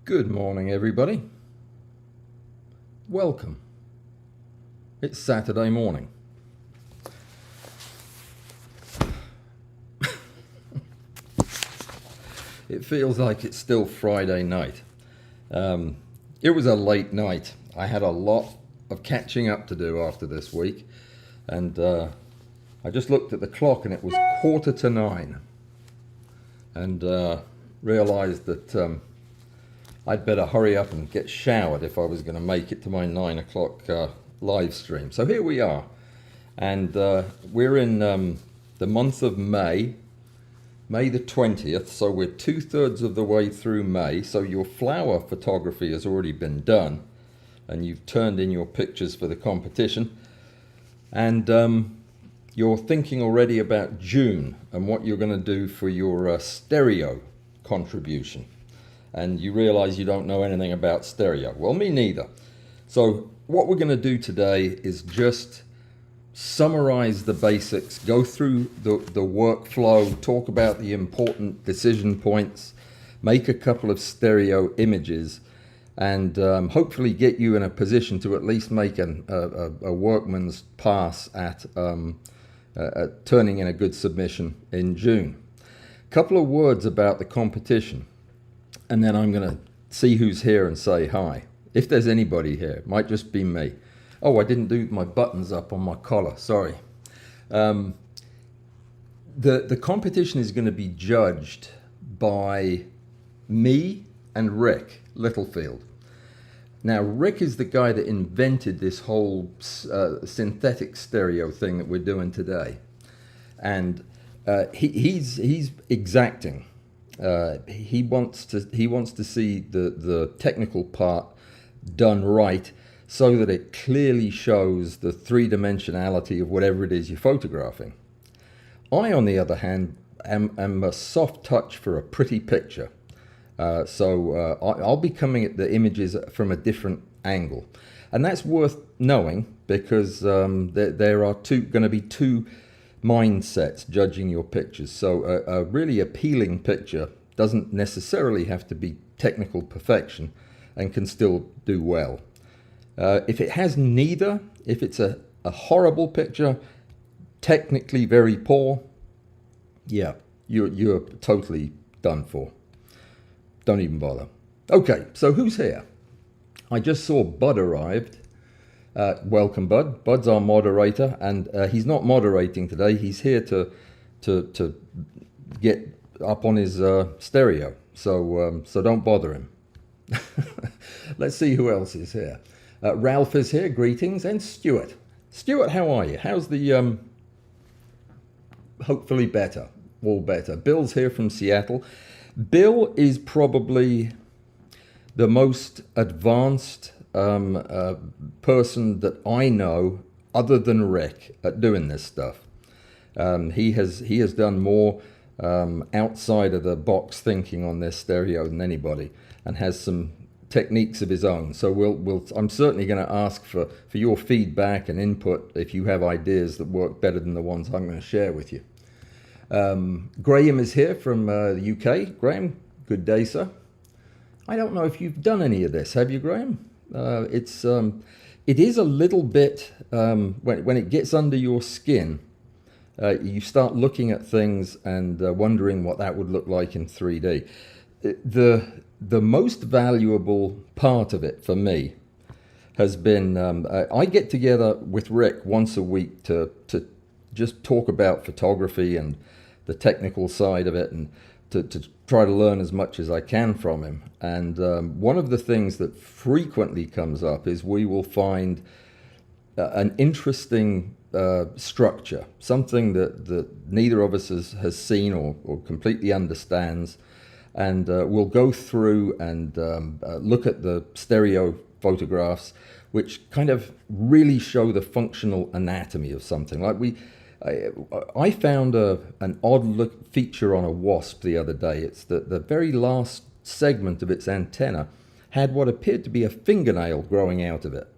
Good morning, everybody. Welcome. It's Saturday morning. It feels like it's still Friday night. It was a late night. I had a lot of catching up to do after this week, and I just looked at the clock and it was 9:15, and realized that I'd better hurry up and get showered if I was going to make it to my 9 o'clock live stream. So here we are, and we're in the month of May the 20th, so we're 2/3 of the way through May. So your flower photography has already been done, and you've turned in your pictures for the competition, and you're thinking already about June and what you're going to do for your stereo contribution. And you realize you don't know anything about stereo. Well, me neither. So what we're going to do today is just summarize the basics, go through the workflow, talk about the important decision points, make a couple of stereo images, and hopefully get you in a position to at least make a workman's pass at turning in a good submission in June. A couple of words about the competition, and then I'm going to see who's here and say hi. If there's anybody here, it might just be me. Oh, I didn't do my buttons up on my collar, sorry. The competition is going to be judged by me and Rick Littlefield. Now, Rick is the guy that invented this whole synthetic stereo thing that we're doing today. And he's exacting. He wants to see the technical part done right, so that it clearly shows the three-dimensionality of whatever it is you're photographing. I, on the other hand, am a soft touch for a pretty picture. So I'll be coming at the images from a different angle. And that's worth knowing, because there are going to be two mindsets judging your pictures. So a really appealing picture doesn't necessarily have to be technical perfection and can still do well. If it has neither, if it's a horrible picture, technically very poor, yeah, you're totally done for. Don't even bother. Okay, so who's here? I just saw Bud arrived. Welcome, Bud. Bud's our moderator, and he's not moderating today. He's here to get up on his stereo, so don't bother him. Let's see who else is here. Ralph is here, greetings, and Stuart. Stuart, how are you? How's the, hopefully better, all better. Bill's here from Seattle. Bill is probably the most advanced person that I know, other than Rick, at doing this stuff. He has done more outside of the box thinking on this stereo than anybody, and has some techniques of his own. So I'm certainly going to ask for your feedback and input if you have ideas that work better than the ones I'm going to share with you. Graham is here from the UK. Graham, good day, sir. I don't know if you've done any of this, have you, Graham? It is a little bit, when it gets under your skin, you start looking at things and wondering what that would look like in 3D. The most valuable part of it for me has been, I get together with Rick once a week to just talk about photography and the technical side of it, and to try to learn as much as I can from him. And one of the things that frequently comes up is we will find an interesting structure, something that neither of us has seen or completely understands. And we'll go through and look at the stereo photographs, which kind of really show the functional anatomy of something. Like I found an odd look feature on a wasp the other day. It's the very last segment of its antenna had what appeared to be a fingernail growing out of it.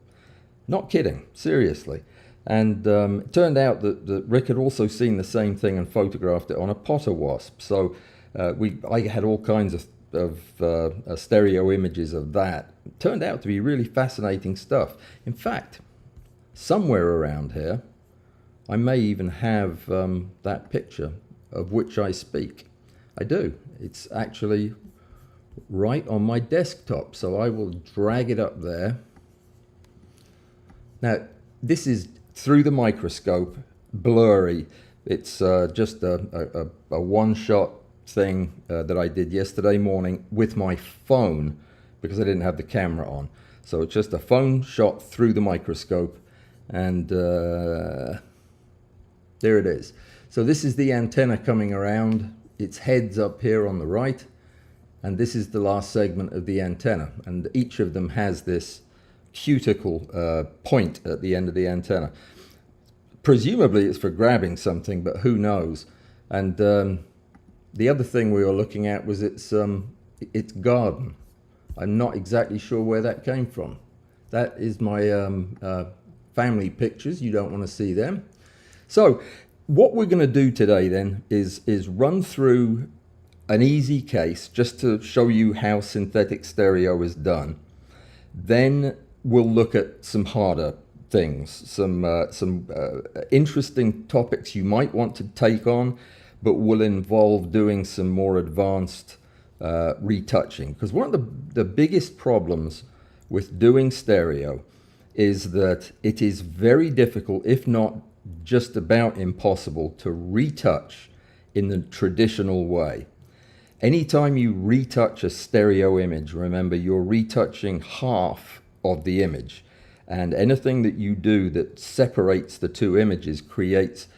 Not kidding, seriously. And it turned out that Rick had also seen the same thing and photographed it on a potter wasp. So I had all kinds of stereo images of that. It turned out to be really fascinating stuff. In fact, somewhere around here, I may even have that picture of which I speak. I do. It's actually right on my desktop, so I will drag it up there. Now, this is through the microscope, blurry. It's just a one-shot thing that I did yesterday morning with my phone because I didn't have the camera on. So it's just a phone shot through the microscope, and there it is. So this is the antenna coming around. Its head's up here on the right, and this is the last segment of the antenna, and each of them has this cuticle point at the end of the antenna. Presumably it's for grabbing something, but who knows. And the other thing we were looking at was its garden. I'm not exactly sure where that came from. That is my family pictures. You don't want to see them. So what we're going to do today then is run through an easy case just to show you how synthetic stereo is done. Then we'll look at some harder things, some interesting topics you might want to take on, but will involve doing some more advanced retouching. Because one of the biggest problems with doing stereo is that it is very difficult, if not just about impossible, to retouch in the traditional way. Anytime you retouch a stereo image, remember you're retouching half of the image, and anything that you do that separates the two images creates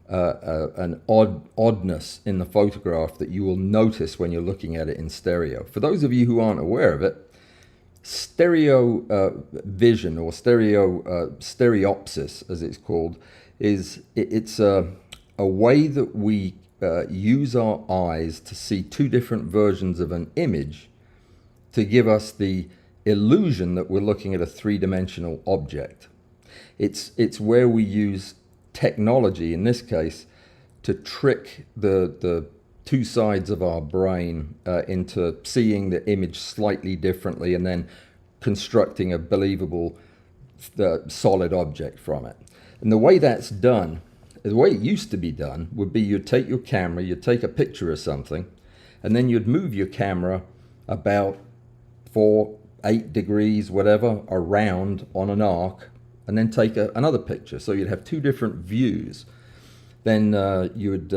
an oddness in the photograph that you will notice when you're looking at it in stereo. For those of you who aren't aware of it, stereo vision, or stereopsis as it's called, it's a way that we use our eyes to see two different versions of an image to give us the illusion that we're looking at a three-dimensional object. It's where we use technology, in this case, to trick the two sides of our brain into seeing the image slightly differently and then constructing a believable solid object from it. And the way that's done, the way it used to be done, would be you'd take your camera, you'd take a picture of something, and then you'd move your camera about 4-8 degrees, whatever, around on an arc, and then take another picture. So you'd have two different views. Then you would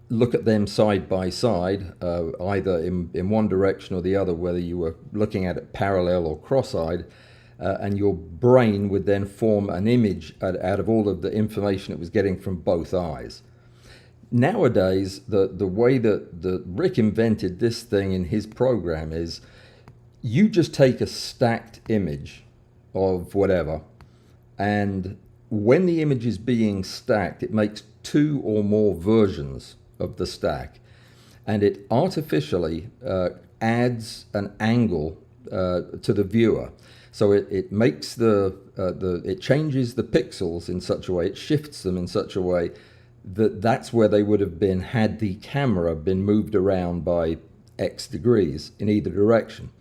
look at them side by side, either in one direction or the other, whether you were looking at it parallel or cross-eyed, and your brain would then form an image out of all of the information it was getting from both eyes. Nowadays, the way that Rick invented this thing in his program is you just take a stacked image of whatever, and when the image is being stacked, it makes two or more versions of the stack, and it artificially adds an angle to the viewer. So it makes it changes the pixels in such a way, it shifts them in such a way that that's where they would have been had the camera been moved around by X degrees in either direction.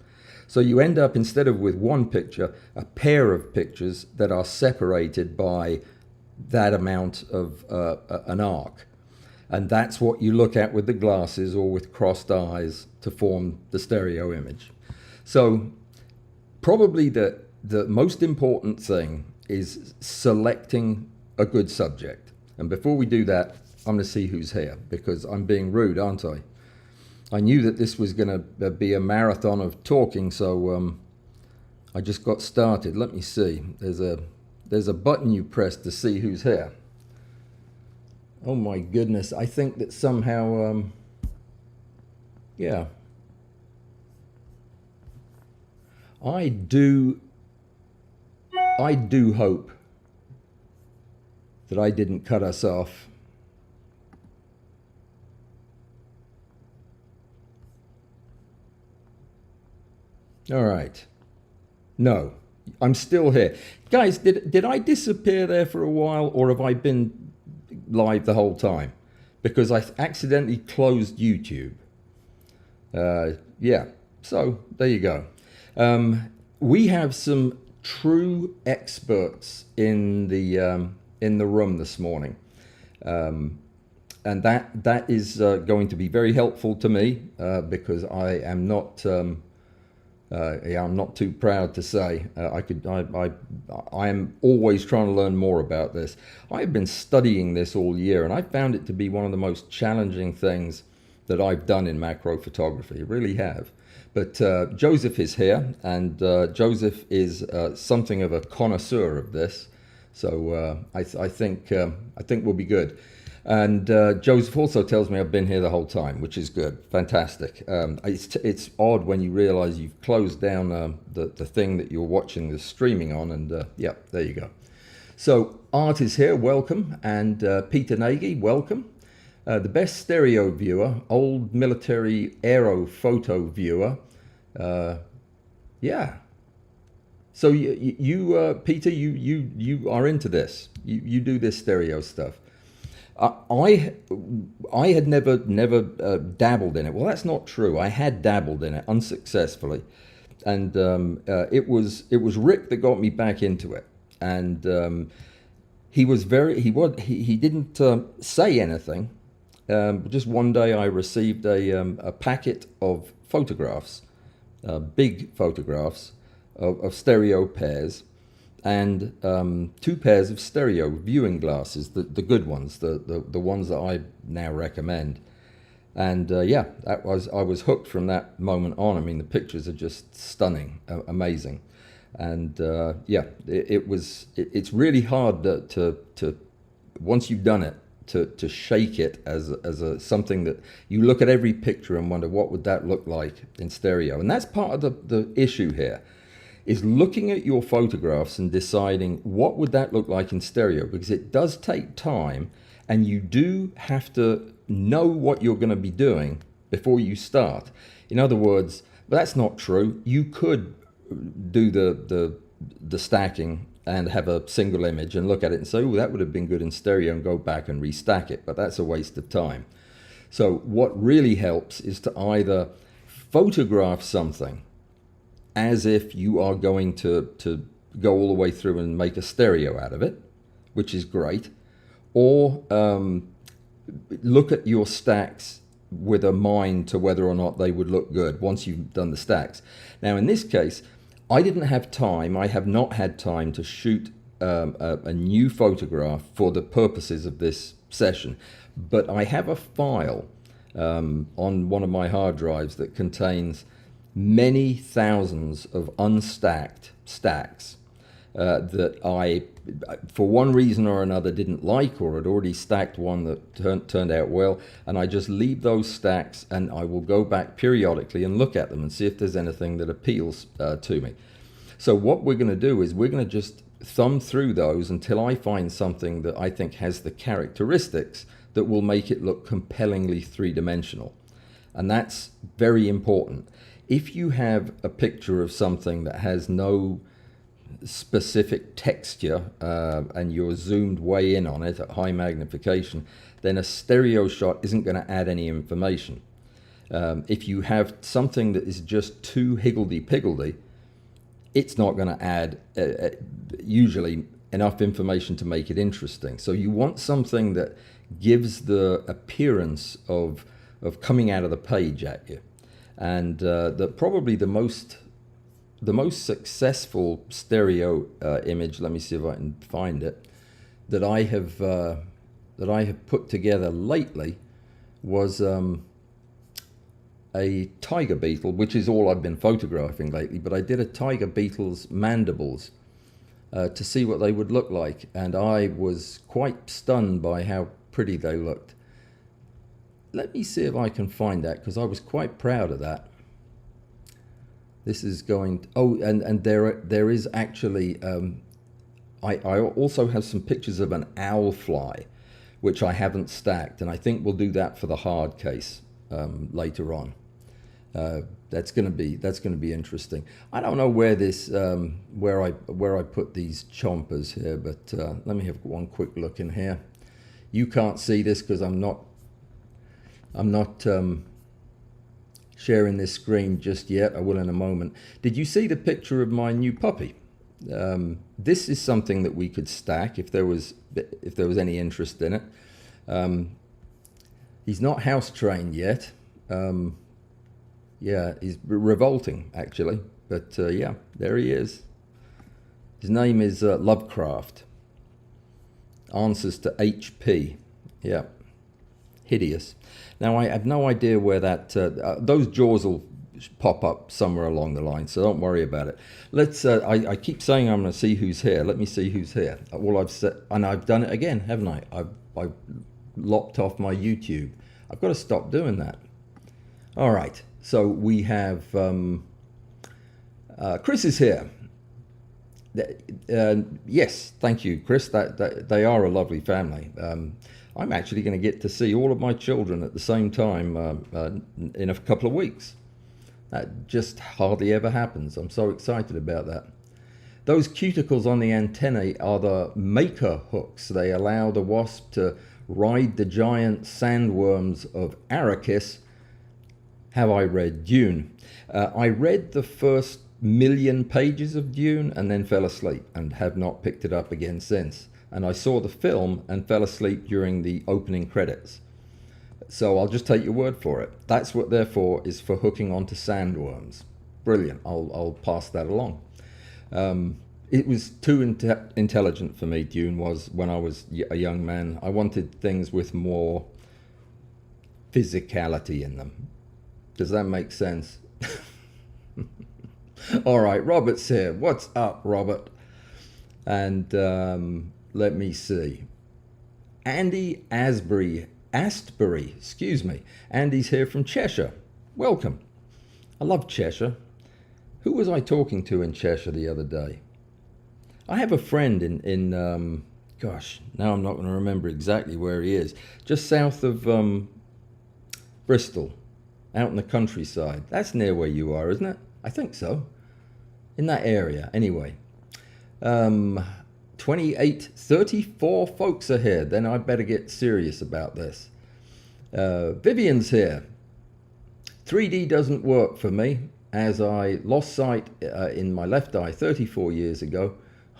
So you end up, instead of with one picture, a pair of pictures that are separated by that amount of an arc. And that's what you look at with the glasses or with crossed eyes to form the stereo image. So probably the most important thing is selecting a good subject. And before we do that, I'm going to see who's here, because I'm being rude, aren't I? I knew that this was going to be a marathon of talking, so I just got started. Let me see. There's a button you press to see who's here. Oh my goodness, I think that somehow, yeah. I do hope that I didn't cut us off. All right. No, I'm still here. Guys, did I disappear there for a while, or have I been live the whole time? Because I accidentally closed YouTube. Yeah. So there you go. We have some true experts in the room this morning, and that is going to be very helpful to me because I am not. Yeah, I'm not too proud to say I am always trying to learn more about this. I've been studying this all year, and I found it to be one of the most challenging things that I've done in macro photography. Really have. But Joseph is here, and Joseph is something of a connoisseur of this, so I think we'll be good. And Joseph also tells me I've been here the whole time, which is good, fantastic. It's odd when you realize you've closed down the thing that you're watching the streaming on, and yeah, there you go. So Art is here, welcome, and Peter Nagy, welcome. The best stereo viewer, old military aero photo viewer. Yeah. So you Peter, you are into this. You do this stereo stuff. I had never dabbled in it. Well, that's not true. I had dabbled in it unsuccessfully, and it was Rick that got me back into it. And he didn't say anything. Just one day I received a packet of photographs, big photographs of stereo pairs, and 2 pairs of stereo viewing glasses, the good ones, the ones that I now recommend. And yeah, I was hooked from that moment on. I mean, the pictures are just stunning, amazing. And yeah, it's really hard to once you've done it, to shake it as something that you look at every picture and wonder what would that look like in stereo. And that's part of the issue here, is looking at your photographs and deciding what would that look like in stereo, because it does take time, and you do have to know what you're going to be doing before you start. In other words, that's not true. You could do the stacking and have a single image and look at it and say, oh, that would have been good in stereo, and go back and restack it, but that's a waste of time. So what really helps is to either photograph something as if you are going to go all the way through and make a stereo out of it, which is great, or look at your stacks with a mind to whether or not they would look good once you've done the stacks. Now, in this case, I didn't have time, I have not had time to shoot a new photograph for the purposes of this session, but I have a file on one of my hard drives that contains many thousands of unstacked stacks that I, for one reason or another, didn't like, or had already stacked one that turned out well, and I just leave those stacks, and I will go back periodically and look at them and see if there's anything that appeals to me. So what we're going to do is we're going to just thumb through those until I find something that I think has the characteristics that will make it look compellingly three-dimensional, and that's very important. If you have a picture of something that has no specific texture and you're zoomed way in on it at high magnification, then a stereo shot isn't going to add any information. If you have something that is just too higgledy-piggledy, it's not going to add usually enough information to make it interesting. So you want something that gives the appearance of coming out of the page at you. And probably the most successful stereo image, let me see if I can find it, that I have put together lately was a tiger beetle, which is all I've been photographing lately. But I did a tiger beetle's mandibles to see what they would look like, and I was quite stunned by how pretty they looked. Let me see if I can find that, because I was quite proud of that. This is going to, oh, and there is actually I also have some pictures of an owl fly, which I haven't stacked, and I think we'll do that for the hard case later on. That's going to be interesting. I don't know where this where I put these chompers here, but let me have one quick look in here. You can't see this because I'm not sharing this screen just yet. I will in a moment. Did you see the picture of my new puppy? This is something that we could stack if there was any interest in it. He's not house trained yet. Yeah, he's revolting actually, but yeah, there he is. His name is Lovecraft. Answers to HP. Yeah, hideous. Now I have no idea where that those jaws will pop up somewhere along the line, so don't worry about it. Let's. I keep saying I'm going to see who's here. Let me see who's here. All I've said, and I've done it again, haven't I? I've lopped off my YouTube. I've got to stop doing that. All right. So we have Chris is here. Yes, thank you, Chris. That they are a lovely family. I'm actually going to get to see all of my children at the same time in a couple of weeks. That just hardly ever happens. I'm so excited about that. Those cuticles on the antennae are the maker hooks. They allow the wasp to ride the giant sandworms of Arrakis. Have I read Dune? I read the first 1,000,000 pages of Dune and then fell asleep and have not picked it up again since. And I saw the film and fell asleep during the opening credits. So I'll just take your word for it. That's what they're for, is for hooking onto sandworms. Brilliant. I'll pass that along. It was too intelligent for me, Dune was, when I was a young man. I wanted things with more physicality in them. Does that make sense? All right, Robert's here. What's up, Robert? And let me see. Andy Astbury, excuse me. Andy's here from Cheshire. Welcome. I love Cheshire. Who was I talking to in Cheshire the other day? I have a friend in gosh, now I'm not going to remember exactly where he is. Just south of Bristol, out in the countryside. That's near where you are, isn't it? I think so. In that area, anyway. 28, 34 folks are here. Then I better get serious about this. Vivian's here. 3D doesn't work for me, as I lost sight in my left eye 34 years ago.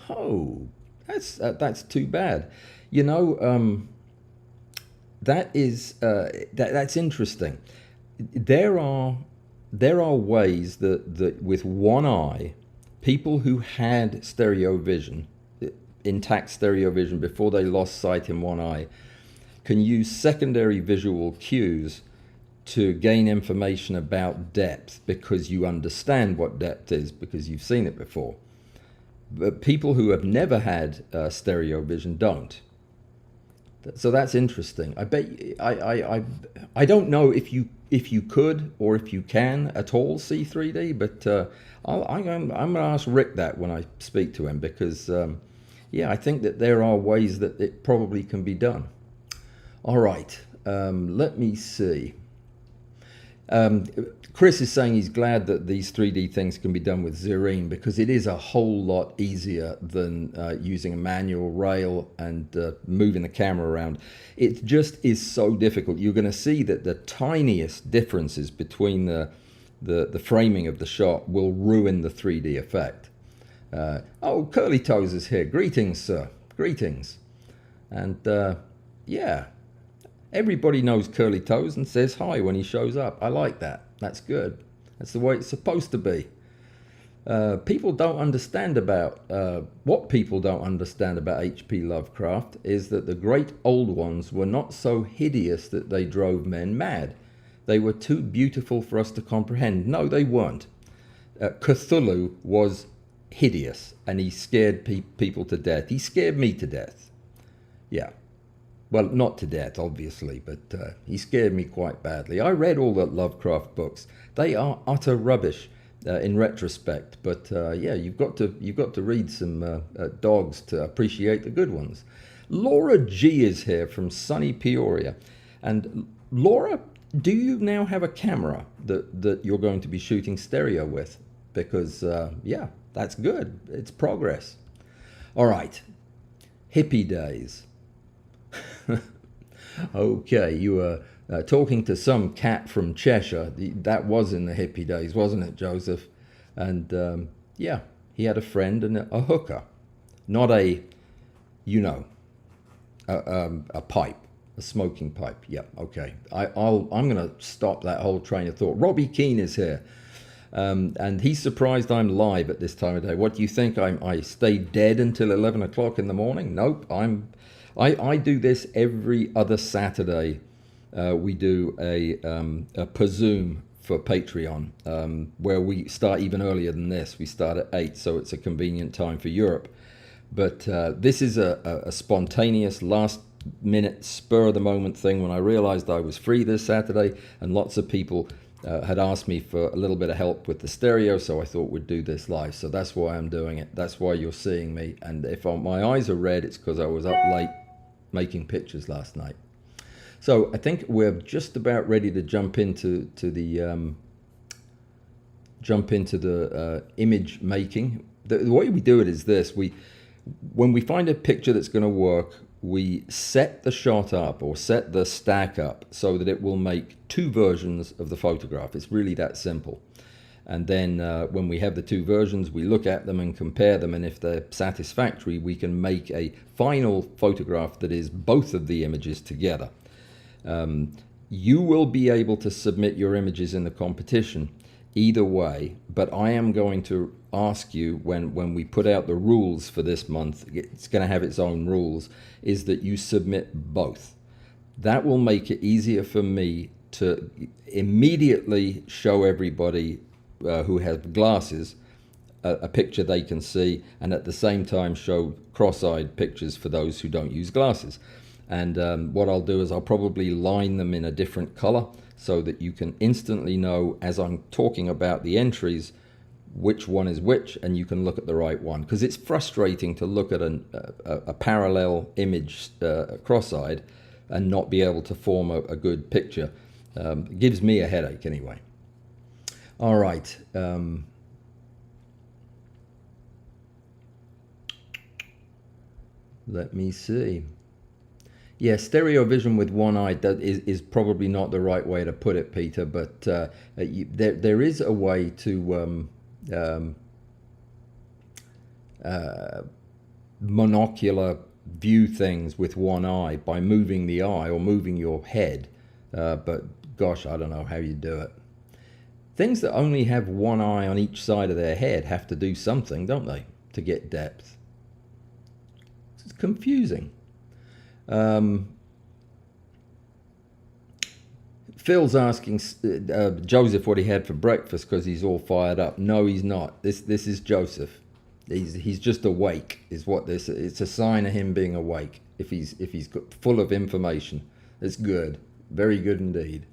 Oh, that's too bad. You know, that's interesting. There are ways that with one eye, people who had stereo vision, intact stereo vision before they lost sight in one eye, can use secondary visual cues to gain information about depth, because you understand what depth is because you've seen it before. But people who have never had stereo vision don't. So that's interesting. I bet I don't know if you could or if you can at all see 3D, but I'm going to ask Rick that when I speak to him, because yeah, I think that there are ways that it probably can be done. All right, let me see. Chris is saying he's glad that these 3D things can be done with Zerine, because it is a whole lot easier than using a manual rail and moving the camera around. It just is so difficult. You're going to see that the tiniest differences between the framing of the shot will ruin the 3D effect. Oh, Curly Toes is here. Greetings, sir. Greetings. And yeah, everybody knows Curly Toes and says hi when he shows up. I like that. That's good. That's the way it's supposed to be. People don't understand about, what people don't understand about H.P. Lovecraft is that the great old ones were not so hideous that they drove men mad. They were too beautiful for us to comprehend. No, they weren't. Cthulhu was hideous, and he scared people to death. He scared me to death. Yeah. Well, not to death, obviously, but he scared me quite badly. I read all the Lovecraft books. They are utter rubbish in retrospect, but yeah, you've got to read some dogs to appreciate the good ones. Laura G is here from sunny Peoria, and Laura, do you now have a camera that you're going to be shooting stereo with? Because yeah, that's good. It's progress. All right, hippie days. Okay, you were talking to some cat from Cheshire. That was in the hippie days, wasn't it, Joseph? And yeah, he had a friend and a hooker, not a, you know, a pipe, a smoking pipe. Yeah, okay. I'm going to stop that whole train of thought. Robbie Keane is here. And he's surprised I'm live at this time of day. What do you think? I stay dead until 11 o'clock in the morning? Nope. I do this every other Saturday. We do a presume for Patreon, where we start even earlier than this. We start at 8, so it's a convenient time for Europe. But this is a spontaneous, last minute, spur of the moment thing when I realized I was free this Saturday, and lots of people had asked me for a little bit of help with the stereo, so I thought we'd do this live. So that's why I'm doing it. That's why you're seeing me. And if my eyes are red, it's because I was up late making pictures last night. So I think we're just about ready to jump into the image making. The way we do it is this: when we find a picture that's going to work, we set the shot up or set the stack up so that it will make 2 versions of the photograph. It's really that simple. And then when we have the 2 versions, we look at them and compare them, and if they're satisfactory, we can make a final photograph that is both of the images together. You will be able to submit your images in the competition either way, but I am going to ask you when we put out the rules for this month, it's going to have its own rules, is that you submit both. That will make it easier for me to immediately show everybody who has glasses a picture they can see, and at the same time show cross-eyed pictures for those who don't use glasses. And what I'll do is I'll probably line them in a different color so that you can instantly know as I'm talking about the entries which one is which, and you can look at the right one. Because it's frustrating to look at a parallel image cross-eyed and not be able to form a good picture. It gives me a headache anyway. All right. Let me see. Yeah, stereo vision with one eye is probably not the right way to put it, Peter, but there is a way to monocular view things with one eye by moving the eye or moving your head. But gosh, I don't know how you do it. Things that only have one eye on each side of their head have to do something, don't they, to get depth? It's confusing. Phil's asking Joseph what he had for breakfast because he's all fired up. No, he's not. This is Joseph. He's just awake. Is what this? It's a sign of him being awake. If he's full of information, it's good. Very good indeed.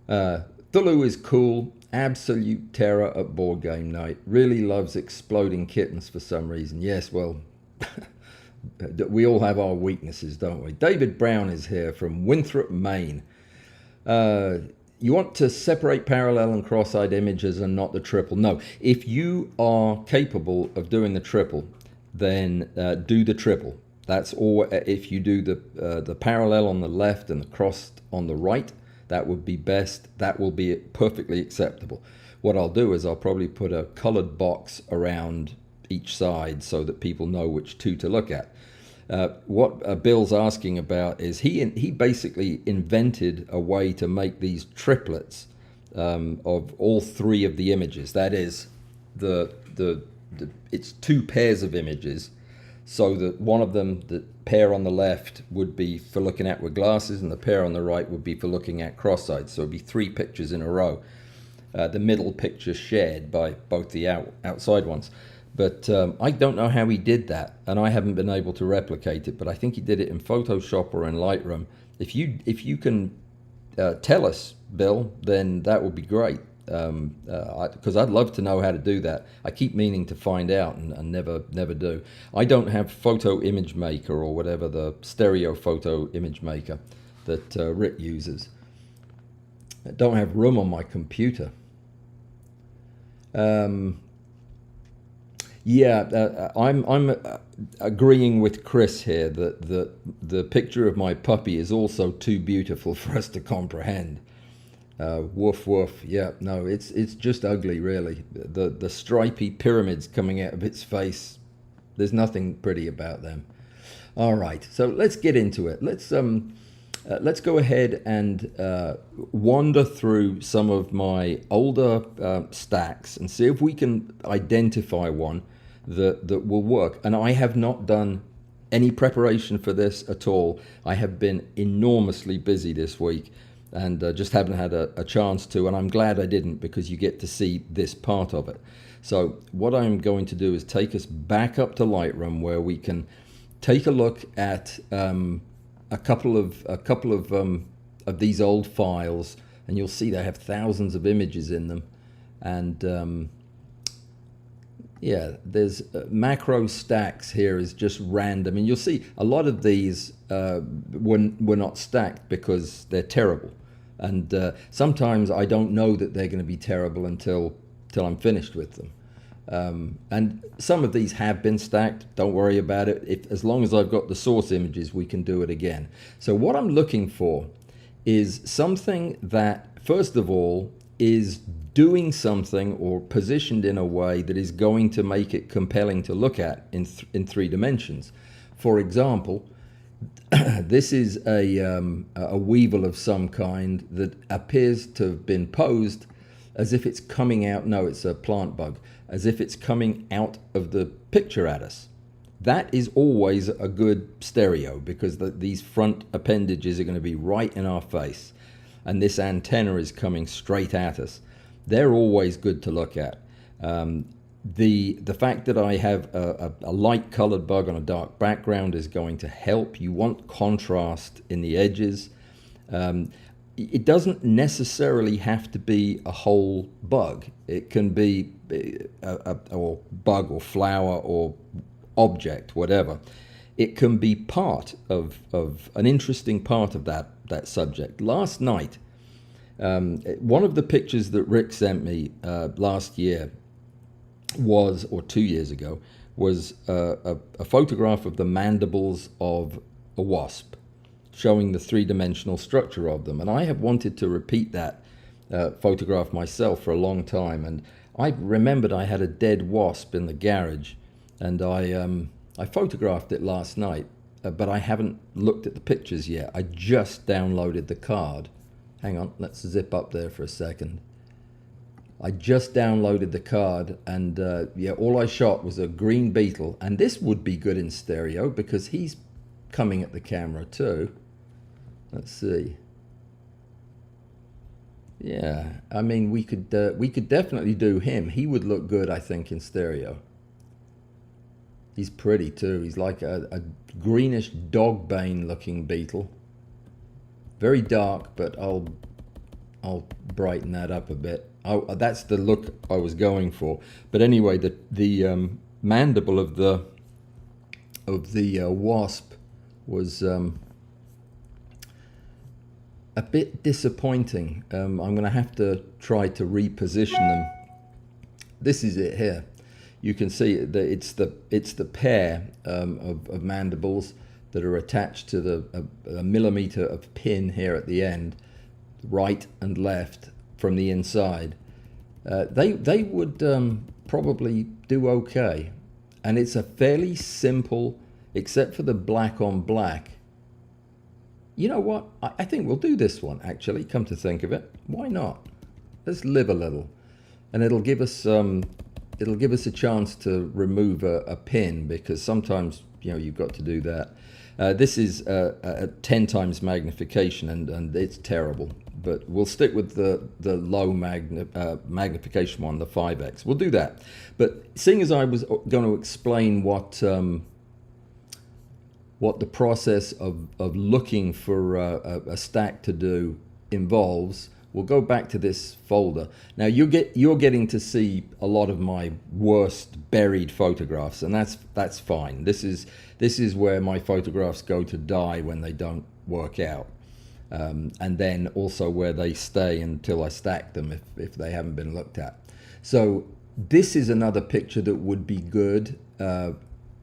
Thulu is cool. Absolute terror at board game night. Really loves exploding kittens for some reason. Yes, well. We all have our weaknesses, don't we? David Brown is here from Winthrop, Maine. You want to separate parallel and cross-eyed images and not the triple. No, if you are capable of doing the triple, then do the triple. That's all. If you do the parallel on the left and the crossed on the right, that would be best. That will be perfectly acceptable. What I'll do is I'll probably put a colored box around each side so that people know which 2 to look at. What Bill's asking about is he basically invented a way to make these triplets of all 3 of the images. That is, it's 2 pairs of images, so that one of them, the pair on the left, would be for looking at with glasses, and the pair on the right would be for looking at cross-eyed. So it'd be 3 pictures in a row. The middle picture shared by both the outside ones. But I don't know how he did that, and I haven't been able to replicate it, but I think he did it in Photoshop or in Lightroom. If you can tell us, Bill, then that would be great, because I'd love to know how to do that. I keep meaning to find out and never do. I don't have Photo Image Maker or whatever, the stereo photo image maker that Rick uses. I don't have room on my computer. Yeah, I'm agreeing with Chris here that the picture of my puppy is also too beautiful for us to comprehend. Woof woof. Yeah, no, it's just ugly, really. The stripy pyramids coming out of its face. There's nothing pretty about them. All right, so let's get into it. Let's go ahead and wander through some of my older stacks and see if we can identify one that will work. And I have not done any preparation for this at all. I have been enormously busy this week and just haven't had a chance to, and I'm glad I didn't, because you get to see this part of it. So what I'm going to do is take us back up to Lightroom, where we can take a look at a couple of these old files, and you'll see they have thousands of images in them. And yeah, there's macro stacks here is just random, and you'll see a lot of these were not stacked because they're terrible. And sometimes I don't know that they're going to be terrible until I'm finished with them. And some of these have been stacked. Don't worry about it. As long as I've got the source images, we can do it again. So what I'm looking for is something that, first of all, is doing something or positioned in a way that is going to make it compelling to look at in 3 dimensions. For example, this is a weevil of some kind that appears to have been posed as if it's coming out. No, it's a plant bug. As if it's coming out of the picture at us. That is always a good stereo, because these front appendages are going to be right in our face, and this antenna is coming straight at us. They're always good to look at. The fact that I have a light colored bug on a dark background is going to help. You want contrast in the edges. It doesn't necessarily have to be a whole bug. It can be or bug or flower or object, whatever. It can be part of an interesting part of that subject. Last night, one of the pictures that Rick sent me last year was, or 2 years ago, was a photograph of the mandibles of a wasp, showing the 3-dimensional structure of them. And I have wanted to repeat that photograph myself for a long time. And I remembered I had a dead wasp in the garage, and I photographed it last night, but I haven't looked at the pictures yet. I just downloaded the card. Hang on, let's zip up there for a second. I just downloaded the card, and yeah, all I shot was a green beetle. And this would be good in stereo because he's coming at the camera too. Let's see. Yeah, I mean, we could definitely do him. He would look good, I think, in stereo. He's pretty too. He's like a greenish dogbane looking beetle. Very dark, but I'll brighten that up a bit. That's the look I was going for. But anyway, the mandible of the wasp was a bit disappointing. I'm going to have to try to reposition them. This is it here. You can see that it's the pair of mandibles that are attached to a millimeter of pin here at the end, right and left from the inside. They would probably do okay, and it's a fairly simple, except for the black on black. You know what? I think we'll do this one, actually, come to think of it. Why not? Let's live a little. And it'll give us a chance to remove a pin, because sometimes, you know, you've got to do that. This is a 10 times magnification, and it's terrible. But we'll stick with the low magnification one, the 5x. We'll do that. But seeing as I was going to explain what the process of looking for a stack to do involves, we'll go back to this folder. Now you're getting to see a lot of my worst buried photographs, and that's fine. This is where my photographs go to die when they don't work out, and then also where they stay until I stack them if they haven't been looked at. So This is another picture that would be good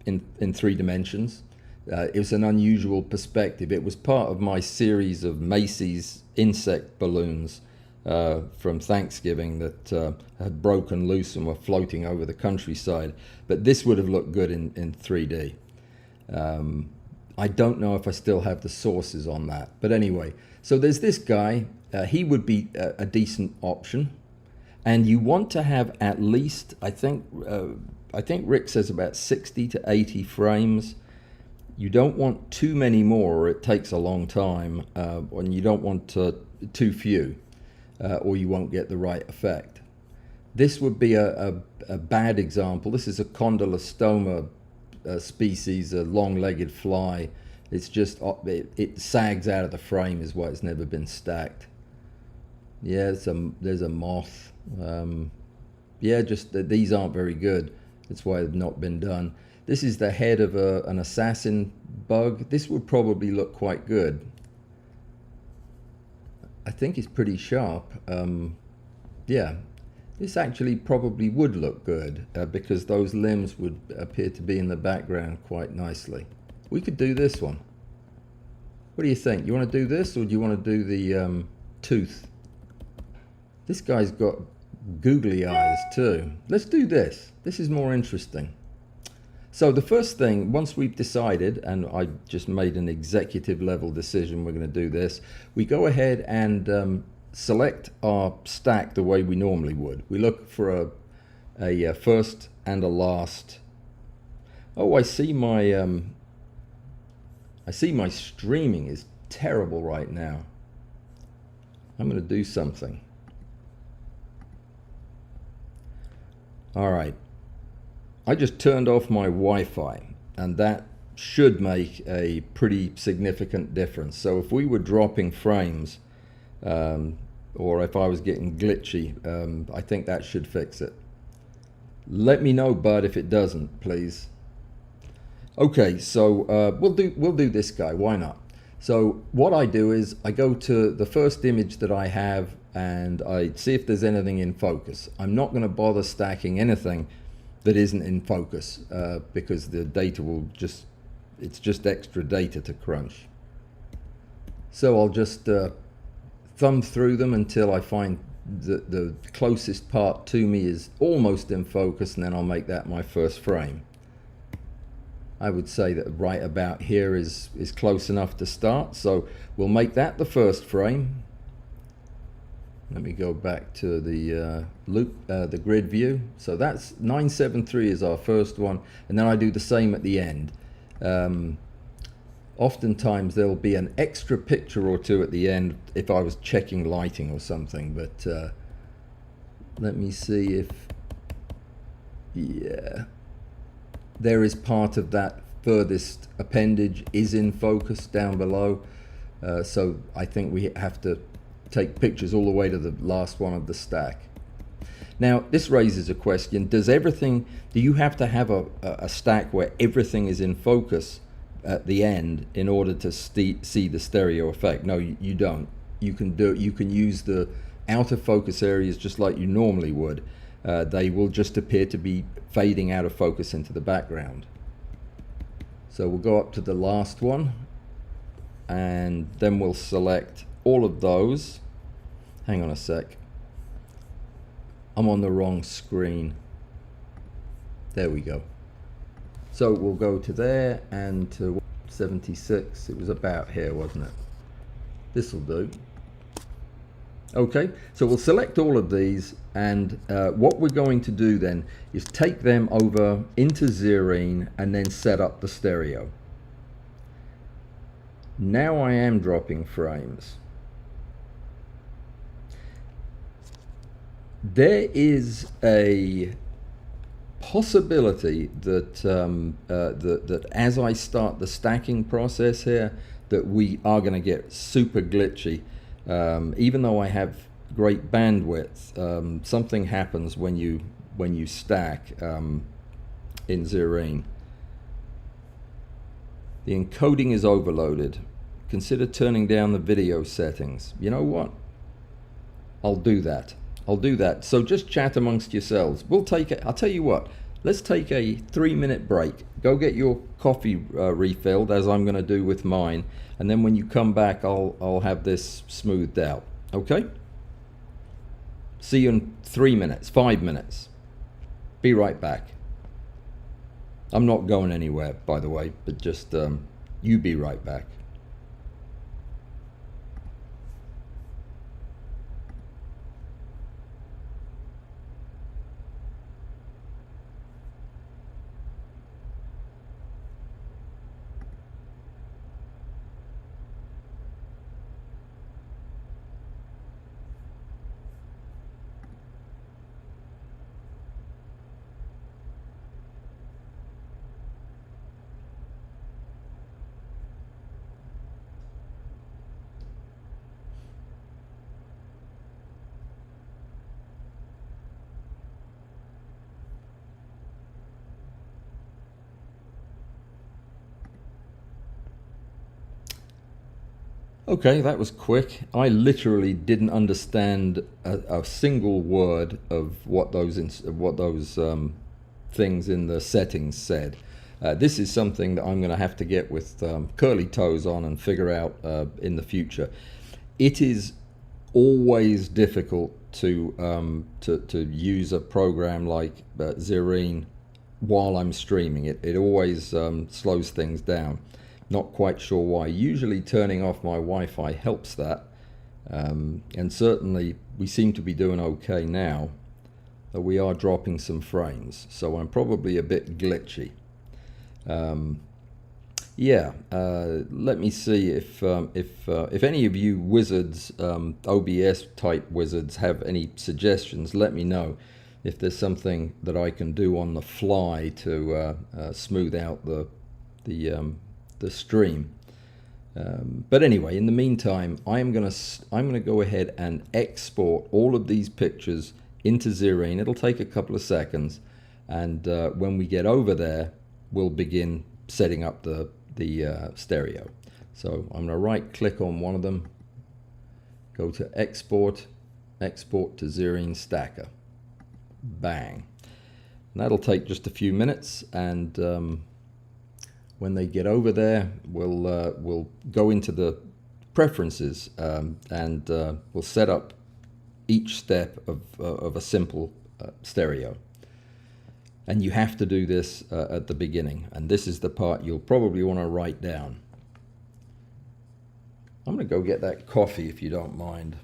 in 3 dimensions. It was an unusual perspective. It was part of my series of Macy's insect balloons from Thanksgiving that had broken loose and were floating over the countryside. But this would have looked good in 3D. I don't know if I still have the sources on that. But anyway, so there's this guy. He would be a decent option. And you want to have at least, I think Rick says about 60 to 80 frames. You don't want too many more, or it takes a long time, and you don't want too few, or you won't get the right effect. This would be a bad example. This is a condylostoma species, a long-legged fly. It's just, it sags out of the frame is why it's never been stacked. Yeah, there's a moth. Yeah, just these aren't very good. That's why they've not been done. This is the head of an assassin bug. This would probably look quite good. I think it's pretty sharp. Yeah, this actually probably would look good because those limbs would appear to be in the background quite nicely. We could do this one. What do you think? You want to do this, or do you want to do the tooth? This guy's got googly eyes too. Let's do this. This is more interesting. So the first thing, once we've decided, and I just made an executive level decision, we're going to do this, we go ahead and select our stack the way we normally would. We look for a first and a last. Oh, I see my streaming is terrible right now. I'm going to do something. All right. I just turned off my Wi-Fi, and that should make a pretty significant difference. So if we were dropping frames, or if I was getting glitchy, I think that should fix it. Let me know, bud, if it doesn't, please. Okay, so we'll do this guy. Why not? So what I do is I go to the first image that I have, and I see if there's anything in focus. I'm not going to bother stacking anything that isn't in focus because the data will it's just extra data to crunch. So I'll just thumb through them until I find the closest part to me is almost in focus, and then I'll make that my first frame. I would say that right about here is close enough to start, so we'll make that the first frame. Let me go back to the the grid view. So that's 973 is our first one, and then I do the same at the end. Oftentimes there'll be an extra picture or two at the end if I was checking lighting or something, but let me see if, yeah, there is part of that furthest appendage is in focus down below, so I think we have to take pictures all the way to the last one of the stack. Now this raises a question: do you have to have a stack where everything is in focus at the end in order to see the stereo effect? No, you don't. You can use the outer focus areas just like you normally would. They will just appear to be fading out of focus into the background. So we'll go up to the last one, and then we'll select all of those. Hang on a sec. I'm on the wrong screen. There we go. So we'll go to there and to 76. It was about here, wasn't it? This will do. Okay, so we'll select all of these, and what we're going to do then is take them over into Zerine and then set up the stereo. Now I am dropping frames. There is a possibility that that as I start the stacking process here, that we are going to get super glitchy. Even though I have great bandwidth, something happens when you stack in Zerine. The encoding is overloaded. Consider turning down the video settings. You know what? I'll do that. I'll do that. So just chat amongst yourselves. I'll tell you what, let's take a 3-minute break. Go get your coffee refilled, as I'm going to do with mine. And then when you come back, I'll have this smoothed out. Okay? See you in 3 minutes, 5 minutes. Be right back. I'm not going anywhere, by the way, but just you be right back. Okay, that was quick. I literally didn't understand a single word of what those things in the settings said. This is something that I'm going to have to get with curly toes on and figure out in the future. It is always difficult to use a program like Zerine while I'm streaming. It always slows things down. Not quite sure why. Usually turning off my Wi-Fi helps that, and certainly we seem to be doing okay now. We are dropping some frames, so I'm probably a bit glitchy. Yeah, let me see if any of you wizards, OBS type wizards, have any suggestions. Let me know if there's something that I can do on the fly to smooth out the stream. But anyway, in the meantime, I'm gonna go ahead and export all of these pictures into Zerine. It'll take a couple of seconds, and when we get over there, we'll begin setting up the stereo. So I'm gonna right click on one of them, go to export to Zerine Stacker. Bang. And that'll take just a few minutes, and when they get over there, we'll go into the preferences, and we'll set up each step of a simple stereo. And you have to do this at the beginning, and this is the part you'll probably want to write down. I'm going to go get that coffee if you don't mind.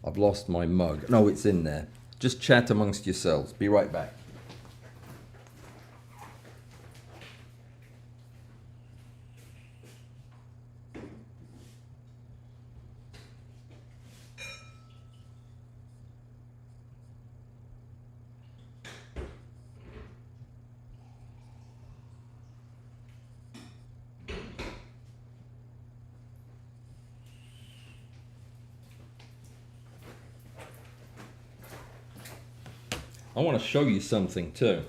I've lost my mug. No, it's in there. Just chat amongst yourselves. Be right back. I want to show you something too.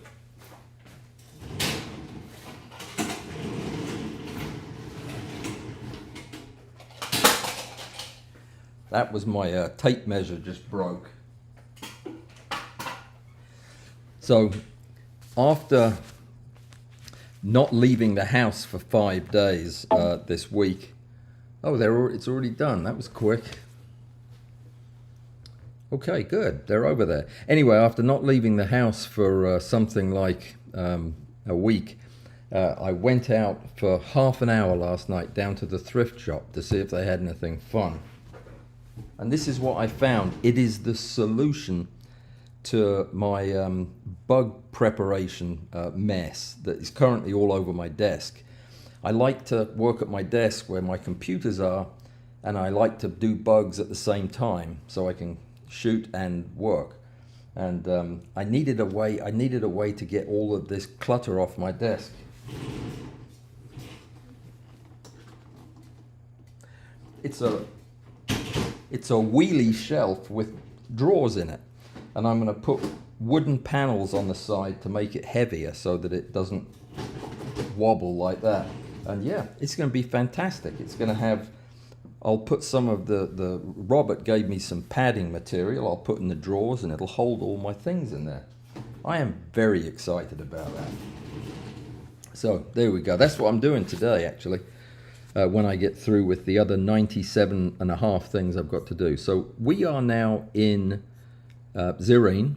That was my tape measure just broke. So after not leaving the house for 5 days this week, it's already done. That was quick. Okay, good. They're over there. Anyway, after not leaving the house for something like a week, I went out for half an hour last night down to the thrift shop to see if they had anything fun. And this is what I found. It is the solution to my bug preparation mess that is currently all over my desk. I like to work at my desk where my computers are, and I like to do bugs at the same time so I can shoot and work. And I needed a way to get all of this clutter off my desk. It's a wheelie shelf with drawers in it, and I'm going to put wooden panels on the side to make it heavier so that it doesn't wobble like that. And yeah, it's going to be fantastic. It's going to have I'll put some of the Robert gave me some padding material I'll put in the drawers, and it'll hold all my things in there. I am very excited about that. So there we go. That's what I'm doing today, actually, when I get through with the other 97 and a half things I've got to do. So we are now in Zerine.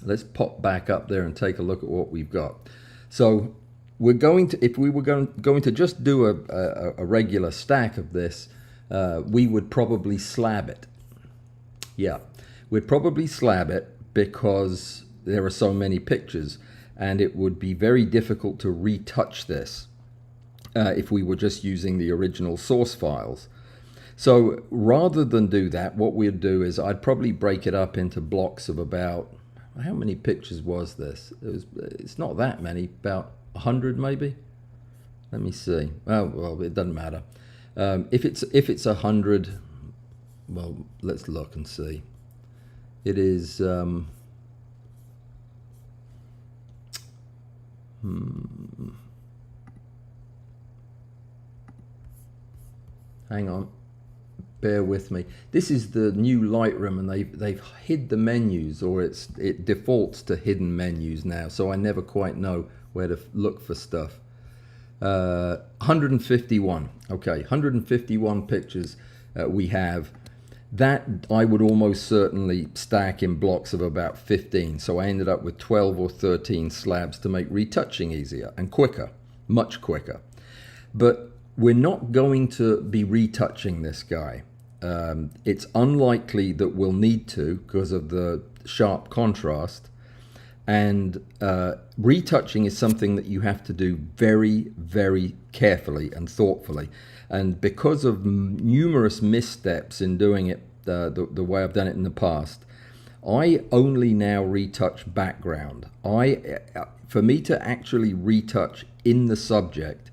Let's pop back up there and take a look at what we've got. So we're going to, if we were going to just do a regular stack of this, we would probably slab it. Yeah, we'd probably slab it because there are so many pictures, and it would be very difficult to retouch this if we were just using the original source files. So rather than do that, what we'd do is I'd probably break it up into blocks of about, how many pictures was this? It's not that many, about 100 maybe. Let me see. Oh well, it doesn't matter. If it's 100, well, let's look and see. It is. Hang on, bear with me. This is the new Lightroom, and they've hid the menus, or it defaults to hidden menus now, so I never quite know where to look for stuff. 151. Okay, 151 pictures we have. That I would almost certainly stack in blocks of about 15. So I ended up with 12 or 13 slabs to make retouching easier and quicker, much quicker. But we're not going to be retouching this guy. It's unlikely that we'll need to because of the sharp contrast. And retouching is something that you have to do very, very carefully and thoughtfully. And because of numerous missteps in doing it the way I've done it in the past, I only now retouch background. For me to actually retouch in the subject,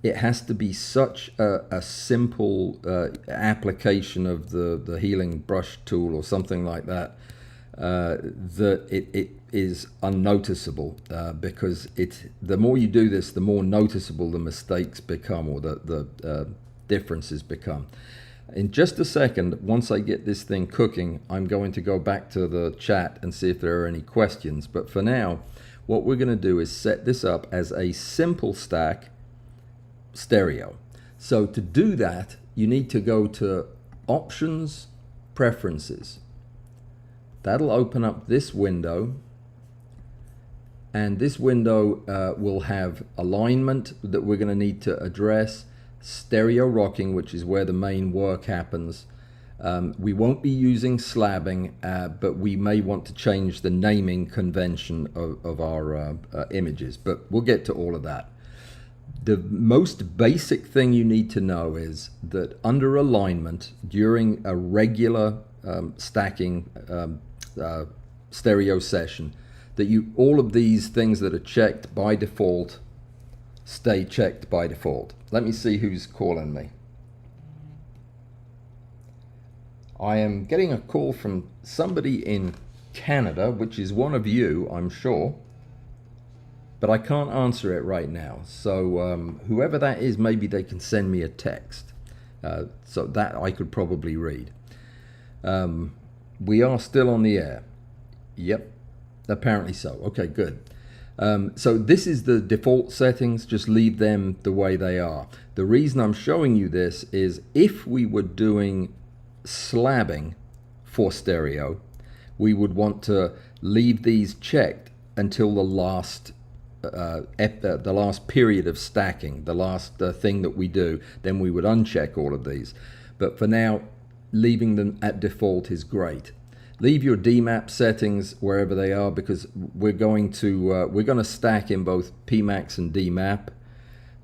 it has to be such a simple application of the healing brush tool or something like that, that it is unnoticeable, because the more you do this, the more noticeable the mistakes become, or the differences become. In just a second, once I get this thing cooking, I'm going to go back to the chat and see if there are any questions. But for now, what we're going to do is set this up as a simple stack stereo. So to do that, you need to go to Options, Preferences. That'll open up this window, and this window will have alignment that we're going to need to address, stereo rocking, which is where the main work happens. We won't be using slabbing, but we may want to change the naming convention of our images, but we'll get to all of that. The most basic thing you need to know is that under alignment, during a regular stacking stereo session, that all of these things that are checked by default stay checked by default. Let me see who's calling me. I am getting a call from somebody in Canada, which is one of you, I'm sure, but I can't answer it right now. So whoever that is, maybe they can send me a text, so that I could probably read. We are still on the air. Yep, apparently so. Okay, good. So this is the default settings. Just leave them the way they are. The reason I'm showing you this is if we were doing slabbing for stereo, we would want to leave these checked until the last period of stacking, the last thing that we do. Then we would uncheck all of these. But for now, leaving them at default is great. Leave your DMAP settings wherever they are, because we're going to stack in both PMAX and DMAP,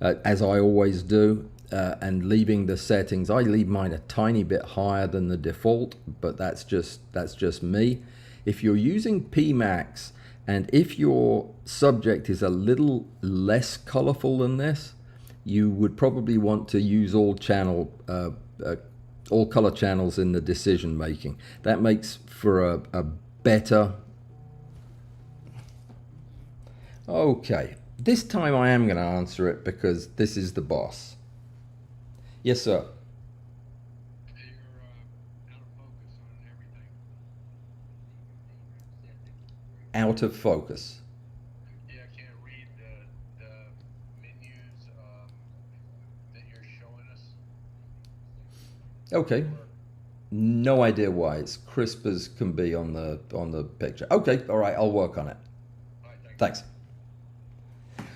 as I always do. And leaving the settings, I leave mine a tiny bit higher than the default, but that's just me. If you're using PMAX, and if your subject is a little less colorful than this, you would probably want to use all color channels in the decision making. That makes for a better. Okay, this time I am going to answer it because this is the boss. Yes, sir. out of focus. Yeah, I can't read the menus that you're showing us. Okay. Or, No idea why. It's crisp as can be on the picture. Okay, all right, I'll work on it. all right, thanks. Thanks.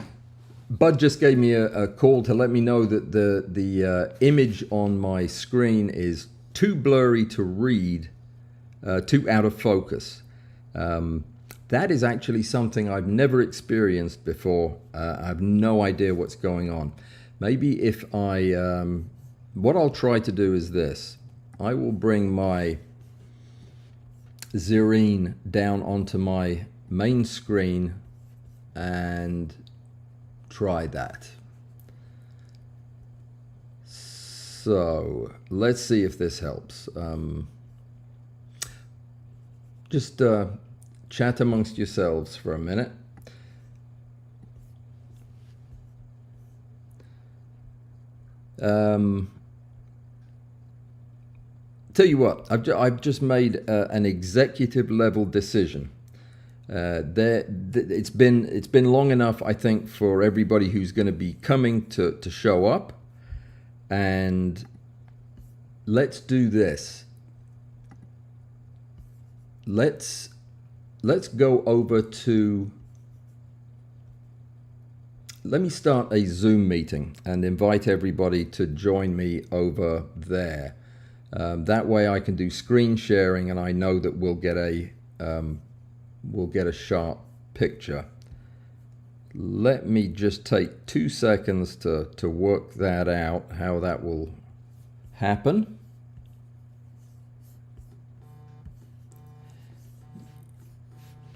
Bud just gave me a call to let me know that the image on my screen is too blurry to read, too out of focus. That is actually something I've never experienced before. I have no idea what's going on. Maybe if what I'll try to do is this. I will bring my Zerine down onto my main screen and try that. So let's see if this helps. Just chat amongst yourselves for a minute. Tell you what, I've just made an executive level decision. It's been long enough, I think, for everybody who's going to be coming to show up. And let's do this. Let's go over to. Let me start a Zoom meeting and invite everybody to join me over there. That way I can do screen sharing, and I know that we'll get a sharp picture. Let me just take 2 seconds to work that out, how that will happen.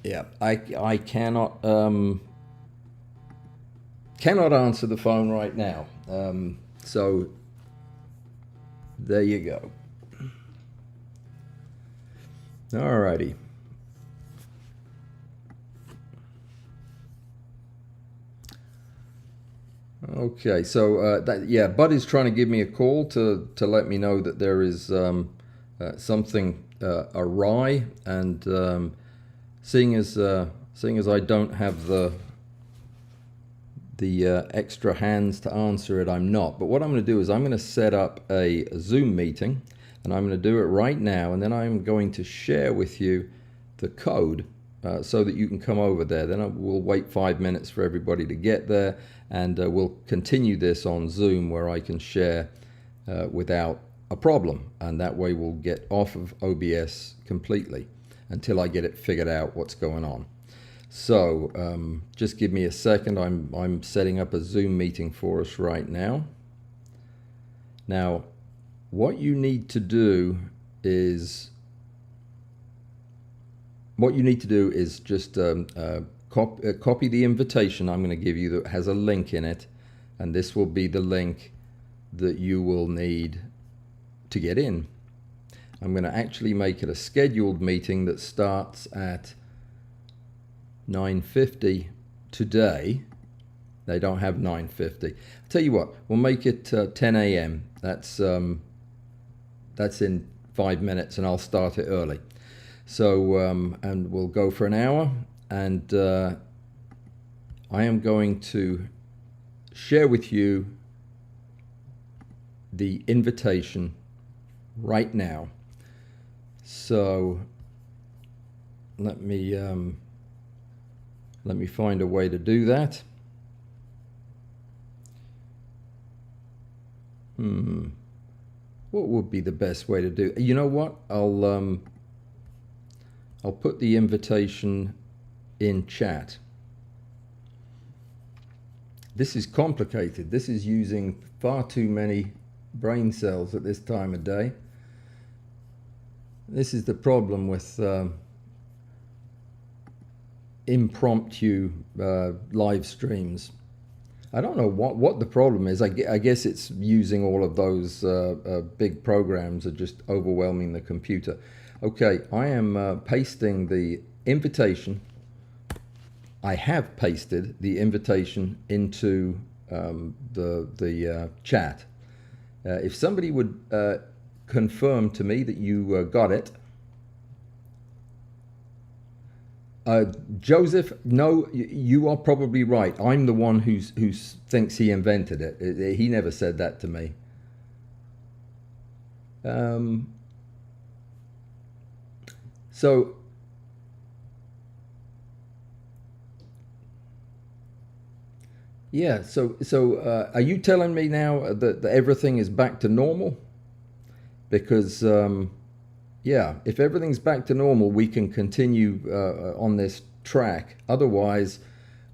Yeah, I cannot answer the phone right now. So there you go. Alrighty. Okay, so Bud is trying to give me a call to let me know that there is something awry, and seeing as I don't have the extra hands to answer it, I'm not. But what I'm going to do is I'm going to set up a Zoom meeting, and I'm going to do it right now, and then I'm going to share with you the code so that you can come over there. Then we'll wait 5 minutes for everybody to get there, and we'll continue this on Zoom where I can share without a problem, and that way we'll get off of OBS completely until I get it figured out what's going on. So just give me a second. I'm setting up a Zoom meeting for us right now. Now, what you need to do is just copy the invitation I'm going to give you that has a link in it, and this will be the link that you will need to get in. I'm going to actually make it a scheduled meeting that starts at 9:50 today. They don't have 9:50. I'll tell you what, we'll make it 10 a.m. That's in 5 minutes, and I'll start it early. So and we'll go for an hour, and I am going to share with you the invitation right now. So let me find a way to do that. What would be the best way to do? You know what? I'll put the invitation in chat. This is complicated. This is using far too many brain cells at this time of day. This is the problem with impromptu live streams. I don't know what the problem is. I guess it's using all of those big programs are just overwhelming the computer. Okay, I am pasting the invitation. I have pasted the invitation into the chat. If somebody would confirm to me that you got it. Joseph, no, you are probably right. I'm the one who thinks he invented it. He never said that to me. Um, so yeah, are you telling me now that everything is back to normal? Because yeah, if everything's back to normal, we can continue on this track. Otherwise,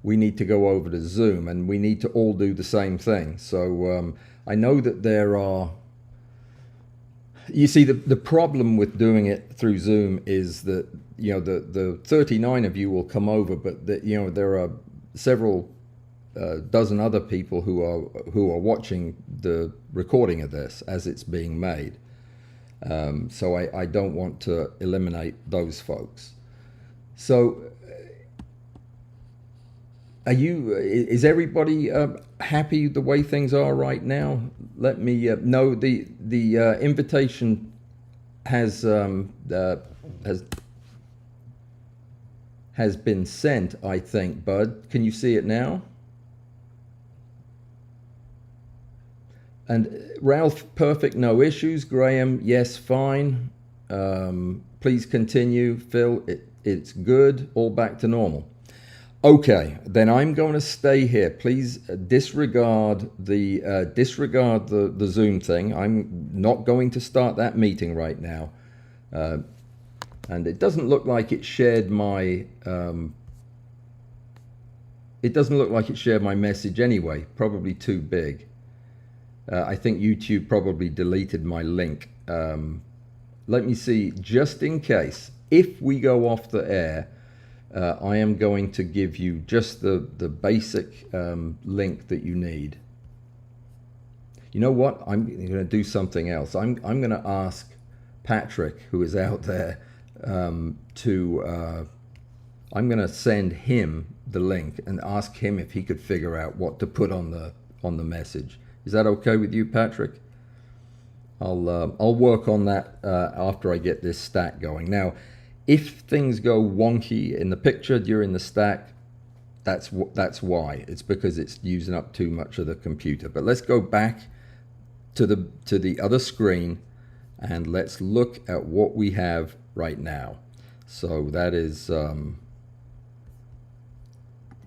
we need to go over to Zoom, and we need to all do the same thing. So I know that there are. You see, the problem with doing it through Zoom is that the 39 of you will come over, but there are several dozen other people who are watching the recording of this as it's being made. So I don't want to eliminate those folks. So is everybody happy the way things are right now? Let me know. The invitation has been sent, I think. Bud, can you see it now? And Ralph, perfect, no issues. Graham, yes, fine. Please continue. Phil, it's good. All back to normal. Okay, then I'm going to stay here. Please disregard the Zoom thing. I'm not going to start that meeting right now. And it doesn't look like it shared my message anyway. Probably too big. I think YouTube probably deleted my link. Let me see, just in case, if we go off the air, I am going to give you just the basic link that you need. You know what? I'm going to do something else. I'm going to ask Patrick, who is out there, I'm going to send him the link and ask him if he could figure out what to put on the message. Is that okay with you, Patrick? I'll work on that after I get this stack going. Now, if things go wonky in the picture during the stack, that's why. It's because it's using up too much of the computer. But let's go back to the other screen and let's look at what we have right now. So that is, let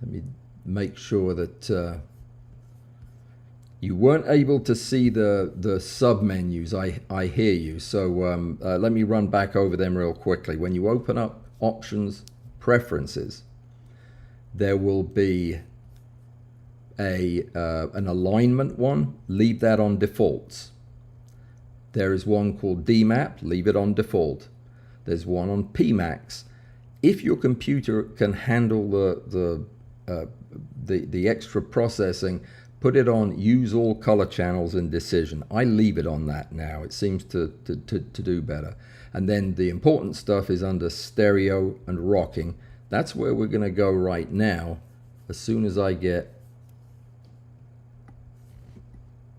me make sure that you weren't able to see the sub menus. I hear you. So let me run back over them real quickly. When you open up Options, Preferences, there will be an alignment one. Leave that on defaults. There is one called DMAP. Leave it on default. There's one on PMAX. If your computer can handle the extra processing, put it on Use All Color Channels and Decision. I leave it on that now. It seems to do better. And then the important stuff is under Stereo and Rocking. That's where we're going to go right now, as soon as I get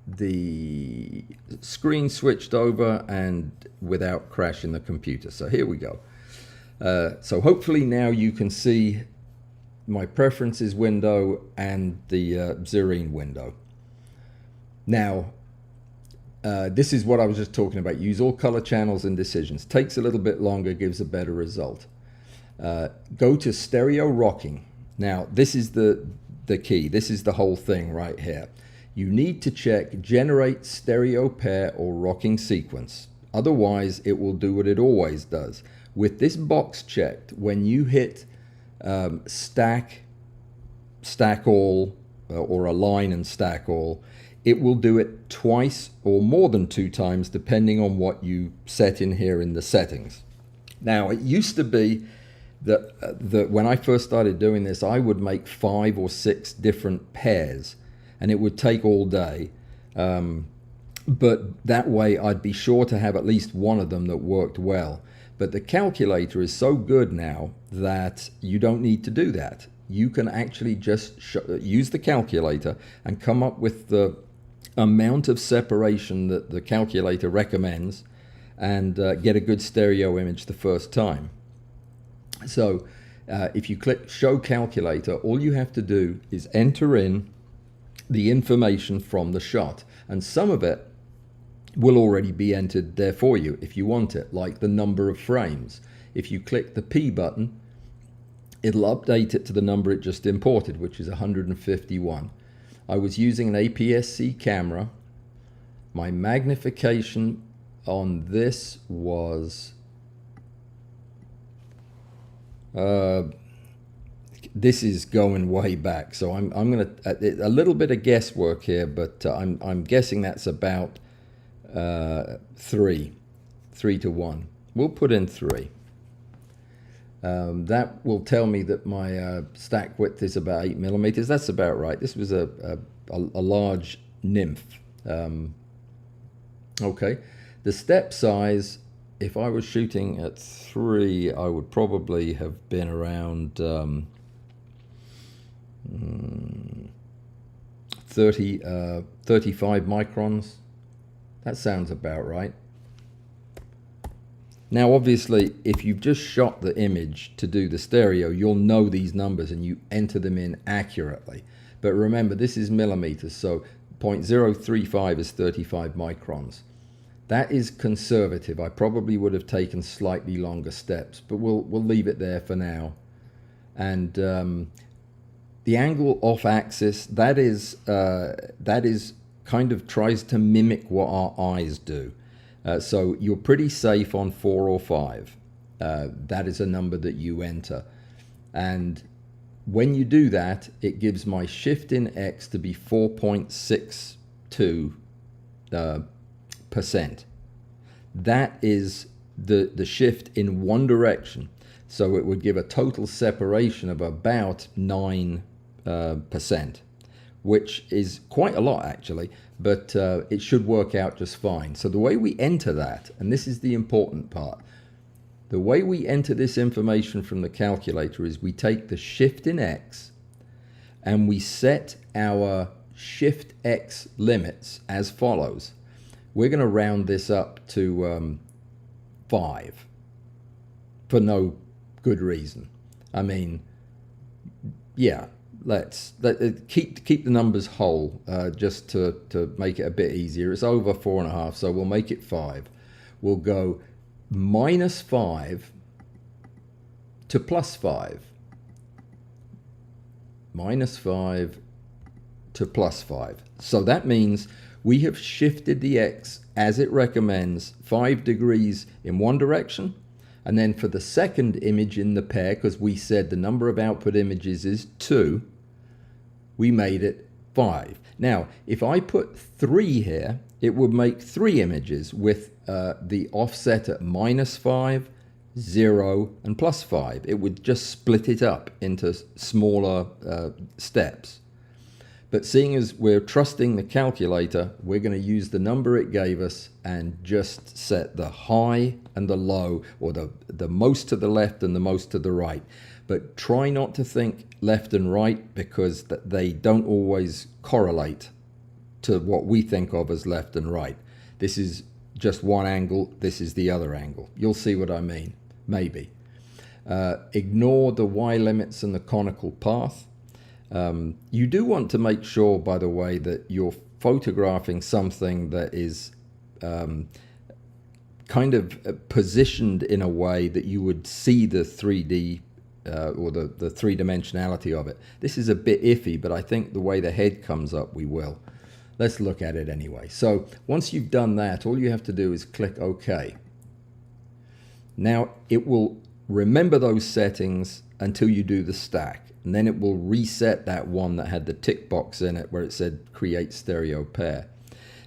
the screen switched over and without crashing the computer. So here we go. So hopefully now you can see my preferences window and the Zerine window. Now, this is what I was just talking about. Use all color channels and decisions. Takes a little bit longer, gives a better result. Go to stereo rocking. Now, this is the key. This is the whole thing right here. You need to check generate stereo pair or rocking sequence. Otherwise, it will do what it always does. With this box checked, when you hit stack all, or align and stack all, it will do it twice or more than 2 times depending on what you set in here in the settings. Now, it used to be that when I first started doing this, I would make 5 or 6 different pairs and it would take all day, but that way I'd be sure to have at least one of them that worked well. But the calculator is so good now that you don't need to do that. You can actually just use the calculator and come up with the amount of separation that the calculator recommends and get a good stereo image the first time. So If you click Show Calculator, all you have to do is enter in the information from the shot, and some of it will already be entered there for you if you want it, like the number of frames. If you click the P button, it'll update it to the number it just imported, which is 151. I was using an APS-C camera. My magnification on this was this is going way back, so I'm gonna a little bit of guesswork here, but I'm guessing that's about 3 to 1. We'll put in 3. That will tell me that my stack width is about 8 millimeters. That's about right. This was a large nymph. Okay, the step size, if I was shooting at 3, I would probably have been around 35 microns. That sounds about right. Now, obviously, if you've just shot the image to do the stereo, you'll know these numbers and you enter them in accurately. But remember, this is millimeters, so 0.035 is 35 microns. That is conservative. I probably would have taken slightly longer steps, but we'll leave it there for now. And the angle off axis, that is kind of tries to mimic what our eyes do. So you're pretty safe on 4 or 5. That is a number that you enter. And when you do that, it gives my shift in X to be 4.62%. That is the shift in one direction. So it would give a total separation of about 9%, which is quite a lot actually, but it should work out just fine. So the way we enter that, and this is the important part, the way we enter this information from the calculator is we take the shift in X and we set our shift X limits as follows. We're going to round this up to 5 for no good reason. I mean, yeah, let's keep the numbers whole just to make it a bit easier. It's over 4.5, so we'll make it 5. We'll go -5 to +5. -5 to +5. So that means we have shifted the X as it recommends 5 degrees in one direction, and then for the second image in the pair, because we said the number of output images is 2, we made it 5. Now, if I put 3 here, it would make 3 images with the offset at -5, 0, and +5. It would just split it up into smaller steps. But seeing as we're trusting the calculator, we're going to use the number it gave us and just set the high and the low, or the most to the left and the most to the right. But try not to think left and right, because they don't always correlate to what we think of as left and right. This is just one angle, this is the other angle. You'll see what I mean, maybe. Ignore the Y limits and the conical path. You do want to make sure, by the way, that you're photographing something that is kind of positioned in a way that you would see the 3D or the three-dimensionality of it. This is a bit iffy, but I think the way the head comes up, we will. Let's look at it anyway. So once you've done that, all you have to do is click OK. Now it will remember those settings until you do the stack. And then it will reset that one that had the tick box in it where it said create stereo pair.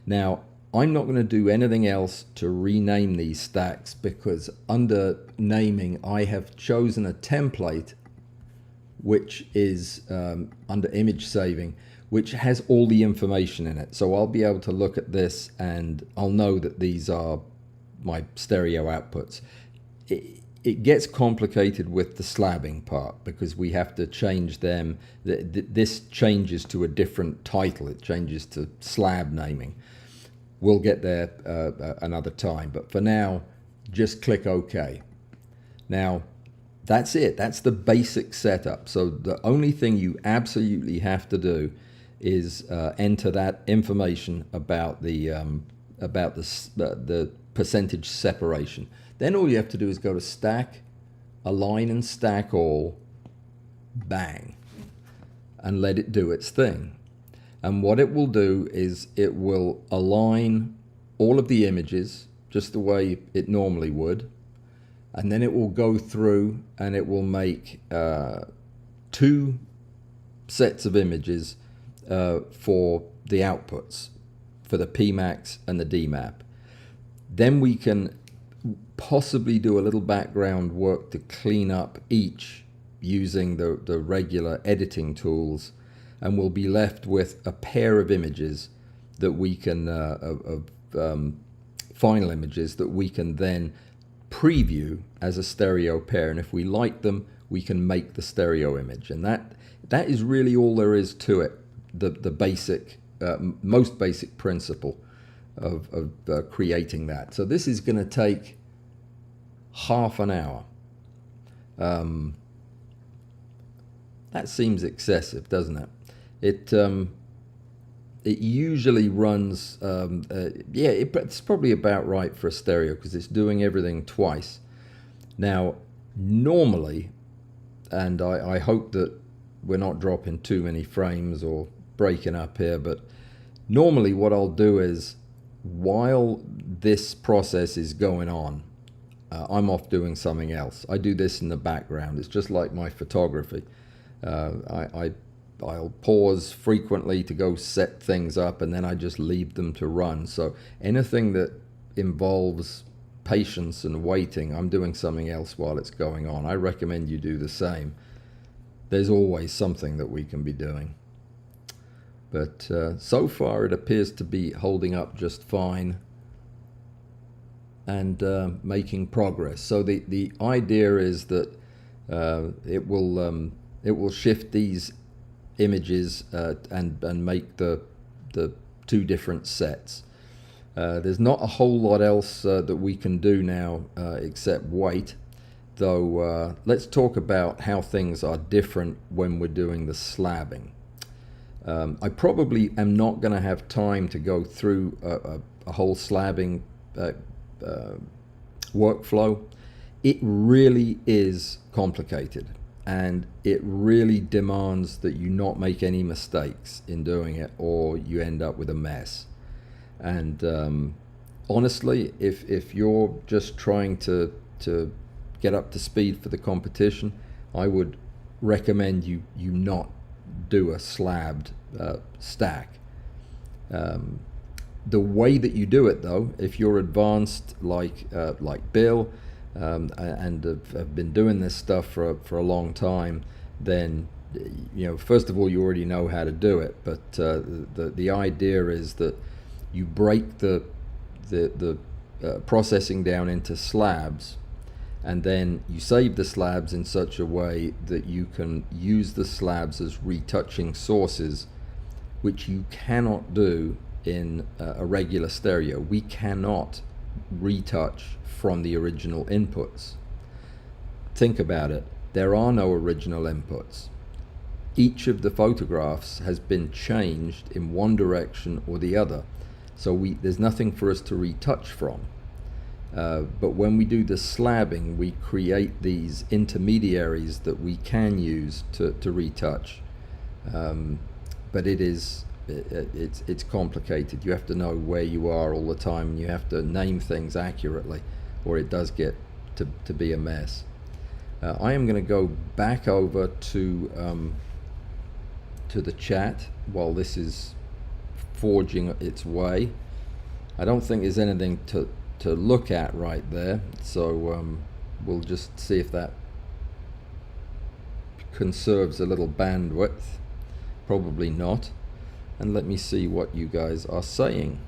Now, I'm not going to do anything else to rename these stacks, because under naming, I have chosen a template which is under image saving, which has all the information in it. So I'll be able to look at this and I'll know that these are my stereo outputs. It gets complicated with the slabbing part, because we have to change them. This changes to a different title. It changes to slab naming. We'll get there another time, but for now, just click OK. Now, That's it. That's the basic setup. So the only thing you absolutely have to do is enter that information about the percentage separation. Then all you have to do is go to stack, align and stack all, bang, and let it do its thing. And what it will do is it will align all of the images just the way it normally would. And then it will go through and it will make 2 sets of images for the outputs, for the PMAX and the DMAP. Then we can possibly do a little background work to clean up each using the regular editing tools, and we'll be left with a pair of images that we can, final images that we can then preview as a stereo pair, and if we like them we can make the stereo image. And that is really all there is to it, the basic most basic principle of creating that. So this is going to take half an hour. That seems excessive, doesn't it? It usually runs, it's probably about right for a stereo because it's doing everything twice. Now, normally, and I hope that we're not dropping too many frames or breaking up here, but normally what I'll do is, while this process is going on, I'm off doing something else. I do this in the background. It's just like my photography. I'll pause frequently to go set things up, and then I just leave them to run. So anything that involves patience and waiting, I'm doing something else while it's going on. I recommend you do the same. There's always something that we can be doing. But so far it appears to be holding up just fine and making progress. So the idea is that it will shift these images and make the 2 different sets. There's not a whole lot else that we can do now except wait, though. Let's talk about how things are different when we're doing the slabbing. I probably am not going to have time to go through a whole slabbing workflow. It really is complicated, and it really demands that you not make any mistakes in doing it, or you end up with a mess. And honestly, if you're just trying to get up to speed for the competition, I would recommend you not do a slabbed stack. The way that you do it, though, if you're advanced like Bill, and have been doing this stuff for a long time, then first of all, you already know how to do it. But the idea is that you break the processing down into slabs, and then you save the slabs in such a way that you can use the slabs as retouching sources, which you cannot do in a regular stereo. We cannot retouch from the original inputs. Think about it. There are no original inputs. Each of the photographs has been changed in one direction or the other, so there's nothing for us to retouch from. But when we do the slabbing, we create these intermediaries that we can use to retouch. But it's complicated. You have to know where you are all the time, and you have to name things accurately, or it does get to be a mess. I am going to go back over to the chat while this is forging its way. I don't think there's anything to look at right there, so we'll just see if that conserves a little bandwidth. Probably not. And let me see what you guys are saying.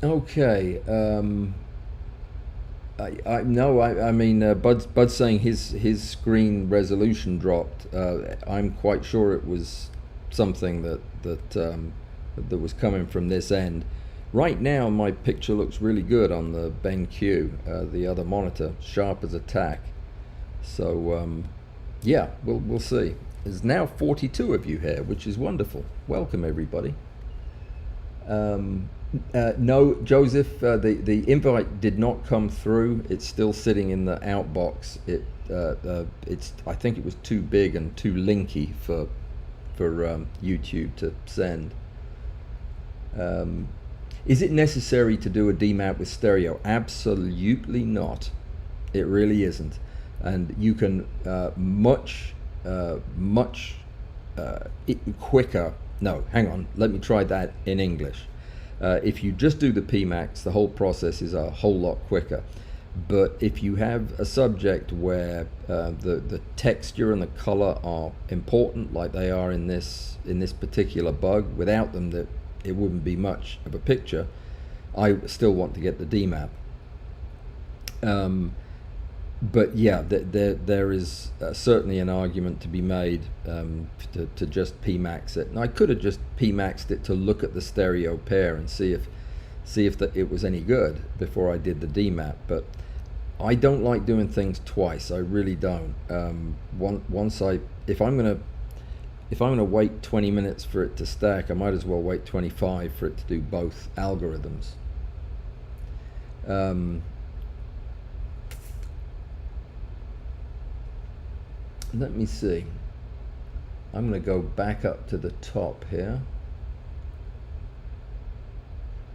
Okay. I mean, Bud's saying his screen resolution dropped. I'm quite sure it was something that was coming from this end. Right now, my picture looks really good on the BenQ, the other monitor, sharp as a tack. So yeah, we'll see. There's now 42 of you here, which is wonderful. Welcome everybody. No, Joseph, the invite did not come through. It's still sitting in the outbox. It's I think it was too big and too linky for YouTube to send. Is it necessary to do a DMAP with stereo? Absolutely not. It really isn't. And you can much quicker. No, hang on. Let me try that in English. If you just do the PMAX, the whole process is a whole lot quicker. But if you have a subject where the texture and the color are important, like they are in this particular bug, without them it wouldn't be much of a picture. I still want to get the DMAP. But yeah, there is certainly an argument to be made to just PMAX it. And I could have just PMAXed it to look at the stereo pair and see if it was any good before I did the DMAP. But I don't like doing things twice. I really don't. If I'm gonna wait 20 minutes for it to stack, I might as well wait 25 for it to do both algorithms. Let me see. I'm going to go back up to the top here.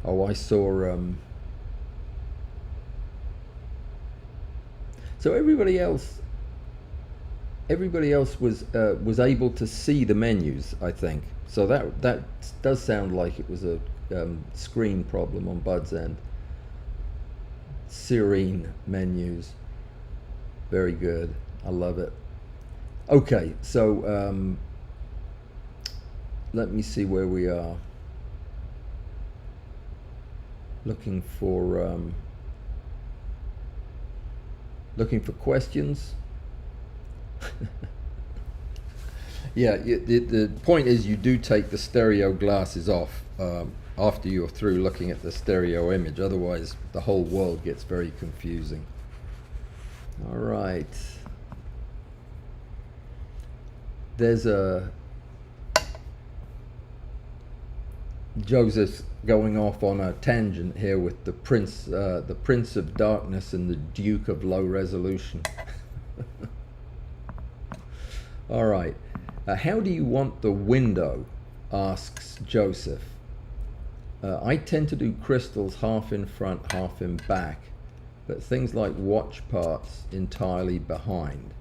Oh, I saw. So everybody else was able to see the menus, I think. So that does sound like it was a screen problem on Bud's end. Zerine menus, very good. I love it. Okay, so let me see where we are. Looking for questions. Yeah, the point is you do take the stereo glasses off after you're through looking at the stereo image. Otherwise, the whole world gets very confusing. All right. There's Joseph's going off on a tangent here with the Prince of Darkness and the Duke of Low Resolution. All right. How do you want the window? Asks Joseph. I tend to do crystals half in front, half in back, but things like watch parts entirely behind.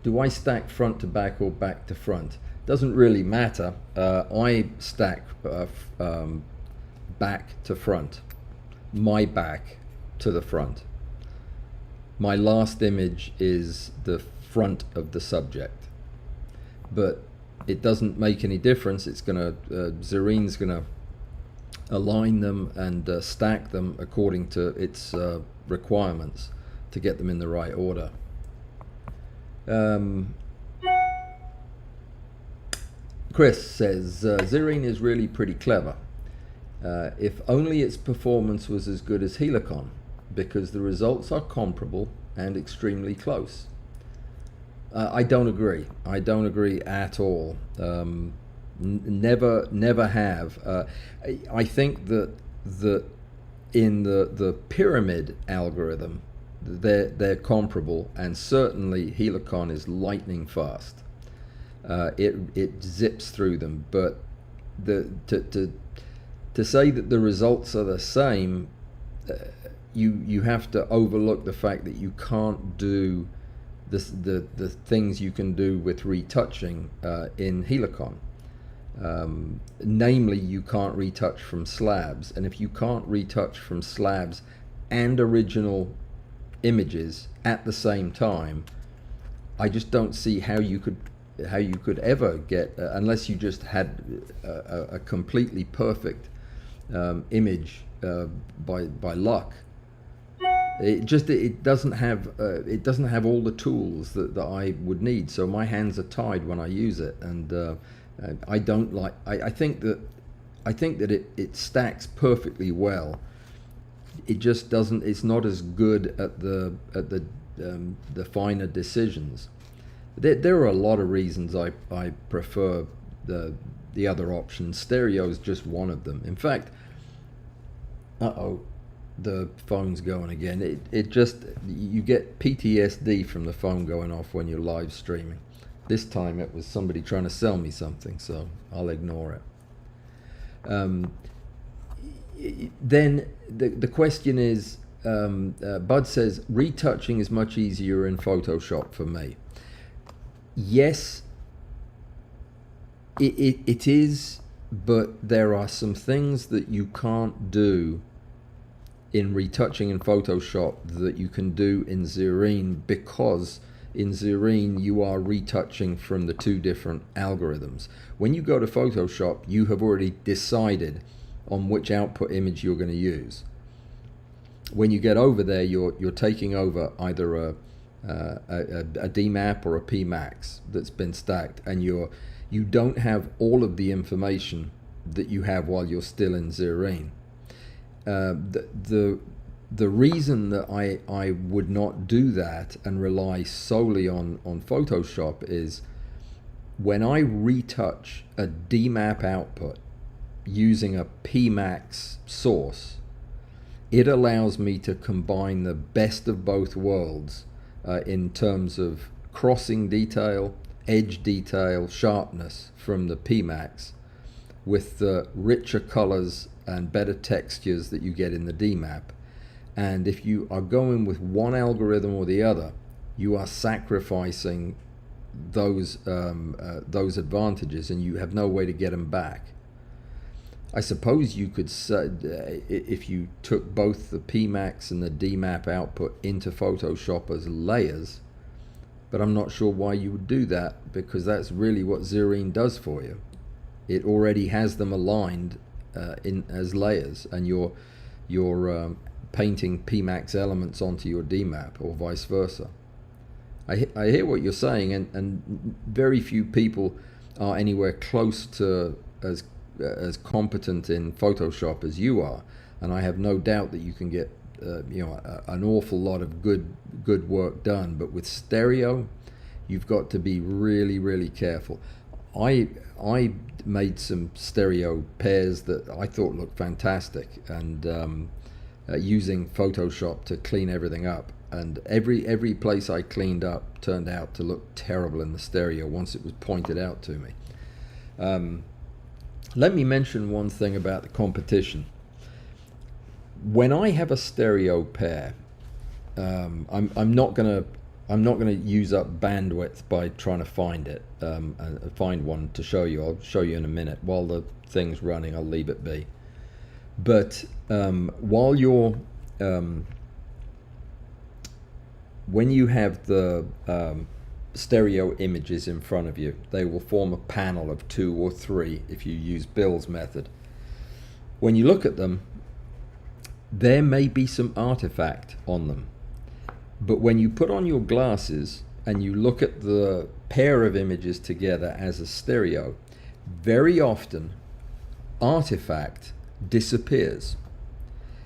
Do I stack front to back or back to front? Doesn't really matter. I stack back to front, my back to the front. My last image is the front of the subject, but it doesn't make any difference. It's gonna Zerine's gonna align them and stack them according to its requirements to get them in the right order. Chris says Zerine is really pretty clever. If only its performance was as good as Helicon, because the results are comparable and extremely close. I don't agree. I don't agree at all. Never have. I think that in the pyramid algorithm, they're comparable, and certainly Helicon is lightning fast. It zips through them, but to say that the results are the same, you have to overlook the fact that you can't do the things you can do with retouching in Helicon. Namely, you can't retouch from slabs, and if you can't retouch from slabs and original images at the same time, I just don't see how you could ever get, unless you just had a completely perfect image by luck. It doesn't have all the tools that I would need, so my hands are tied when I use it, and I don't like. I think that I think that it stacks perfectly well. It just doesn't. It's not as good at the finer decisions. There are a lot of reasons I prefer the other option. Stereo is just one of them. In fact, the phone's going again. It just, you get PTSD from the phone going off when you're live streaming. This time it was somebody trying to sell me something, so I'll ignore it. Then the question is, Bud says, retouching is much easier in Photoshop for me. Yes, it is, but there are some things that you can't do in retouching in Photoshop that you can do in Zerine, because in Zerine you are retouching from the two different algorithms. When you go to Photoshop, you have already decided on which output image you're going to use. When you get over there, you're taking over either a DMAP or a PMax that's been stacked, and you don't have all of the information that you have while you're still in Zerine. The reason that I would not do that and rely solely on Photoshop is when I retouch a DMAP output using a PMax source, it allows me to combine the best of both worlds in terms of crossing detail, edge detail, sharpness from the PMax with the richer colors and better textures that you get in the DMAP. And if you are going with one algorithm or the other, you are sacrificing those advantages, and you have no way to get them back. I suppose you could say, if you took both the PMax and the DMAP output into Photoshop as layers, but I'm not sure why you would do that, because that's really what Zerine does for you. It already has them aligned as layers, and you're painting PMax elements onto your DMAP, or vice versa. I hear what you're saying, and very few people are anywhere close to as competent in Photoshop as you are, and I have no doubt that you can get an awful lot of good work done. But with stereo, you've got to be really, really careful. I made some stereo pairs that I thought looked fantastic, and using Photoshop to clean everything up, and every place I cleaned up turned out to look terrible in the stereo once it was pointed out to me. Let me mention one thing about the competition. When I have a stereo pair, I'm not gonna use up bandwidth by trying to find it, find one to show you. I'll show you in a minute. While the thing's running, I'll leave it be. But while you're when you have the stereo images in front of you, they will form a panel of 2 or 3 if you use Bill's method. When you look at them, there may be some artifact on them, but when you put on your glasses and you look at the pair of images together as a stereo, very often artifact disappears,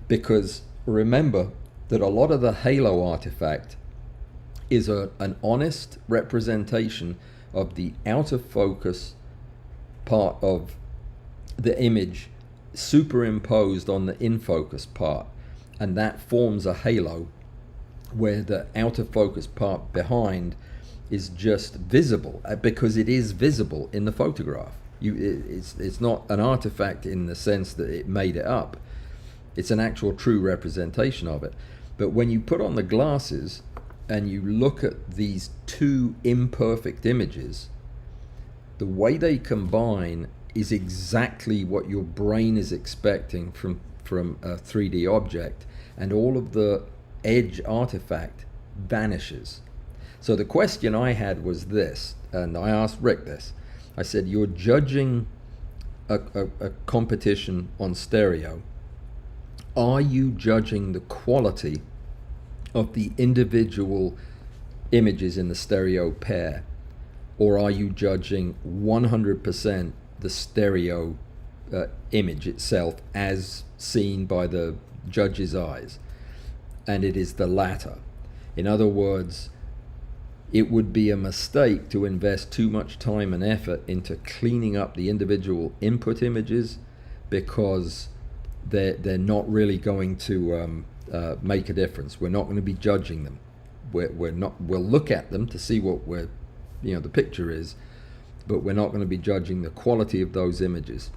because remember that a lot of the halo artifact is an honest representation of the out of focus part of the image superimposed on the in focus part, and that forms a halo where the out of focus part behind is just visible, because it is visible in the photograph. It's not an artifact in the sense that it made it up. It's an actual true representation of it. But when you put on the glasses and you look at these 2 imperfect images, the way they combine is exactly what your brain is expecting from a 3D object, and all of the edge artifact vanishes. So the question I had was this, and I asked Rick this. I said, you're judging a competition on stereo. Are you judging the quality of the individual images in the stereo pair, or are you judging 100% the stereo image itself as seen by the judge's eyes, and it is the latter. In other words, it would be a mistake to invest too much time and effort into cleaning up the individual input images, because they're not really going to make a difference. We're not going to be judging them. We're not. We'll look at them to see what the picture is, but we're not going to be judging the quality of those images.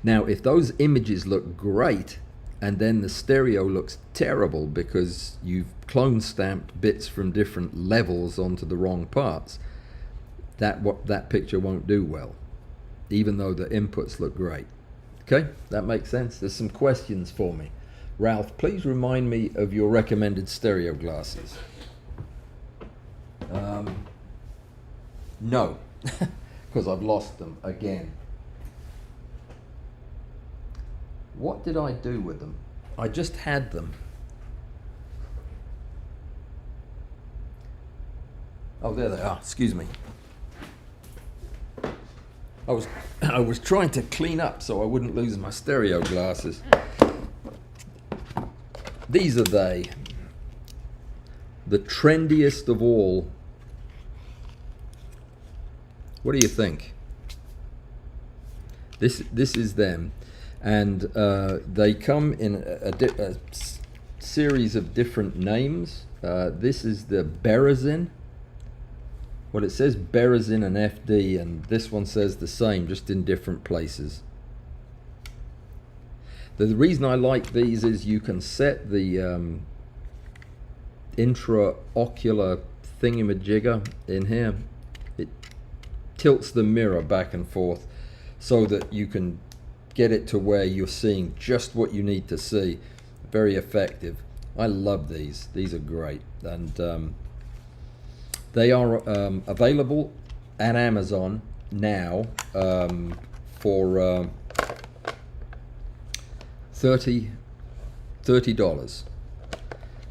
Now, if those images look great and then the stereo looks terrible because you've clone stamped bits from different levels onto the wrong parts, that picture won't do well, even though the inputs look great. Okay, that makes sense. There's some questions for me. Ralph, please remind me of your recommended stereo glasses. No, because I've lost them again. What did I do with them? I just had them. Oh, there they are. Excuse me. I was trying to clean up so I wouldn't lose my stereo glasses. These are the trendiest of all. What do you think? This is them, and they come in a series of different names. This is the Berezin. Well, it says Berezin and FD, and this one says the same, just in different places. The reason I like these is you can set the intraocular thingamajigger in here. It tilts the mirror back and forth so that you can get it to where you're seeing just what you need to see. Very effective. I love these. These are great. And they are available at Amazon now for $30.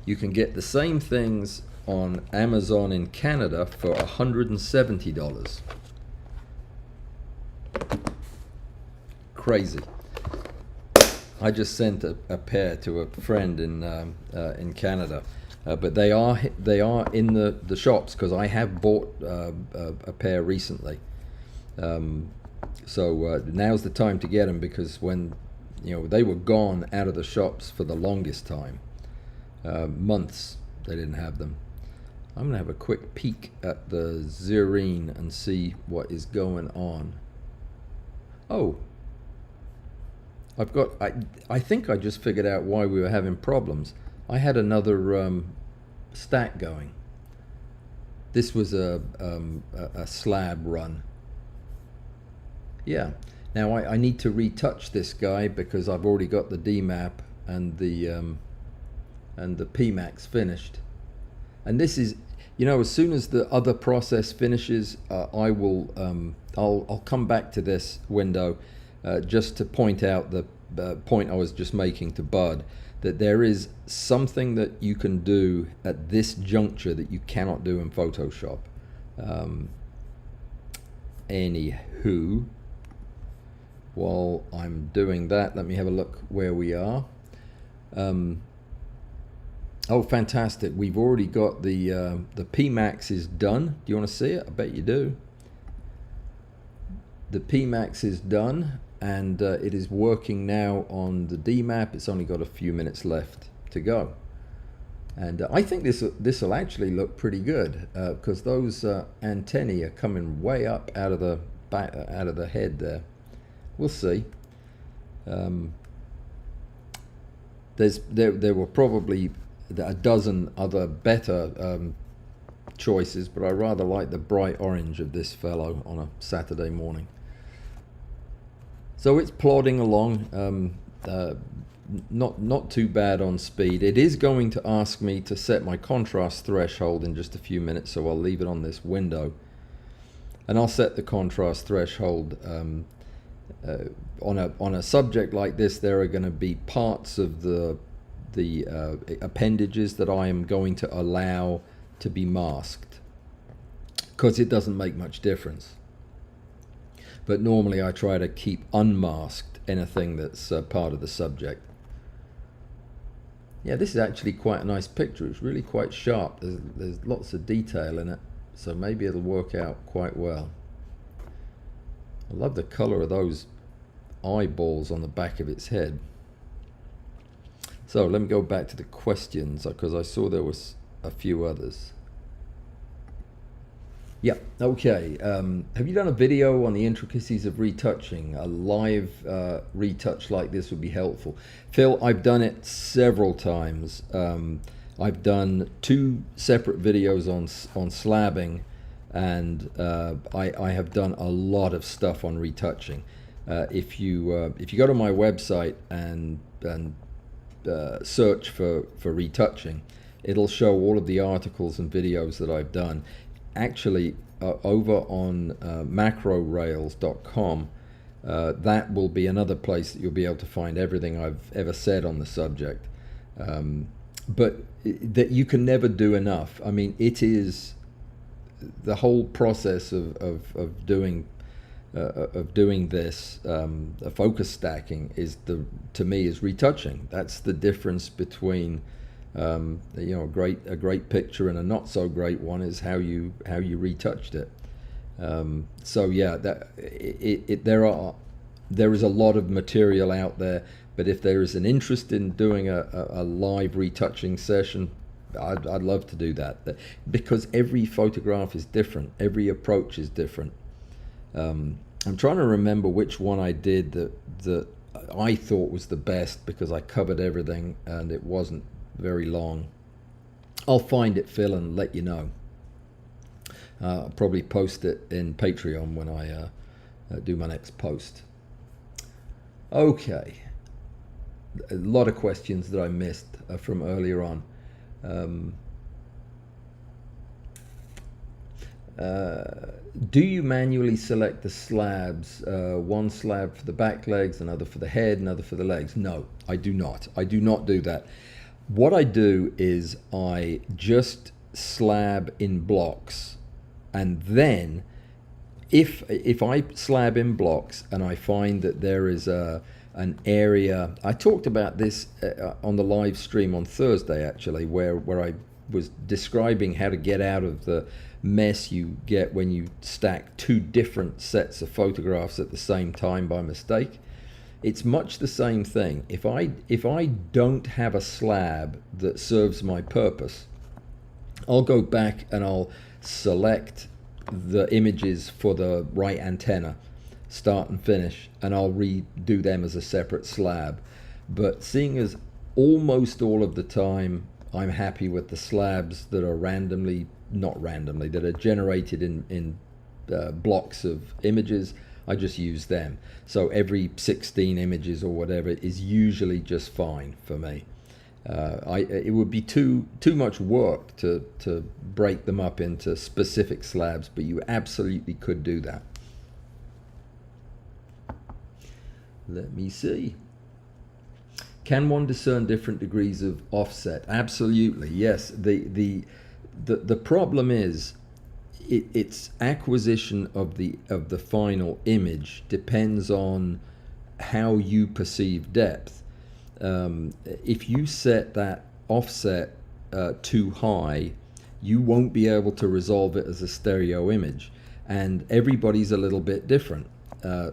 You can get the same things on Amazon in Canada for $170. Crazy. I just sent a pair to a friend in Canada, but they are in the shops, because I have bought a pair recently. So now's the time to get them, because when they were gone out of the shops for the longest time, months they didn't have them. I'm gonna have a quick peek at the Zerine and see what is going on. Oh, I think I just figured out why we were having problems. I had another stack going. This was a slab run. Yeah. Now I need to retouch this guy, because I've already got the DMAP and the PMAX finished. And this is, as soon as the other process finishes, I'll come back to this window just to point out the point I was just making to Bud, that there is something that you can do at this juncture that you cannot do in Photoshop. Anywho, while I'm doing that, let me have a look where we are. Oh, fantastic. We've already got the PMAX is done. Do you want to see it? I bet you do. The PMAX is done, and it is working now on the DMAP. It's only got a few minutes left to go. And I think this will actually look pretty good, because those antennae are coming way up out of the back, out of the head there. We'll see. There were probably a dozen other better choices, but I rather like the bright orange of this fellow on a Saturday morning. So it's plodding along, not too bad on speed. It is going to ask me to set my contrast threshold in just a few minutes, so I'll leave it on this window, and I'll set the contrast threshold. On a subject like this, there are going to be parts of the appendages that I am going to allow to be masked, because it doesn't make much difference. but normally I try to keep unmasked anything that's part of the subject. Yeah, this is actually quite a nice picture. It's really quite sharp. There's lots of detail in it, so maybe it'll work out quite well. I love the color of those eyeballs on the back of its head. So let me go back to the questions, because I saw there was a few others. Yeah, okay. Have you done a video on the intricacies of retouching? A live retouch like this would be helpful. Phil, I've done it several times. I've done 2 separate videos on slabbing, and I have done a lot of stuff on retouching. If you go to my website and search for retouching, it'll show all of the articles and videos that I've done. Actually, over on macrorails.com, that will be another place that you'll be able to find everything I've ever said on the subject. But that you can never do enough. I mean, it is the whole process of doing this. Focus stacking is to me is retouching. That's the difference between a great picture and a not so great one is how you retouched it. So yeah, there is a lot of material out there, but if there is an interest in doing a live retouching session, I'd love to do that, because every photograph is different, every approach is different. I'm trying to remember which one I did that I thought was the best, because I covered everything and it wasn't very long. I'll find it, Phil, and let you know. I'll probably post it in Patreon when I do my next post. Okay, a lot of questions that I missed from earlier on. Do you manually select the slabs? One slab for the back legs, another for the head, another for the legs? No, I do not. I do not do that. What I do is I just slab in blocks, and then if I slab in blocks and I find that there is an area, I talked about this on the live stream on Thursday actually, where I was describing how to get out of the mess you get when you stack 2 different sets of photographs at the same time by mistake. It's much the same thing. If I don't have a slab that serves my purpose, I'll go back and I'll select the images for the right antenna, start and finish, and I'll redo them as a separate slab. But seeing as almost all of the time I'm happy with the slabs that are that are generated in blocks of images, I just use them. So every 16 images or whatever is usually just fine for me. It would be too much work to break them up into specific slabs, but you absolutely could do that. Let me see. Can one discern different degrees of offset? Absolutely, yes. The problem is its acquisition of the final image depends on how you perceive depth. If you set that offset too high, you won't be able to resolve it as a stereo image, and everybody's a little bit different.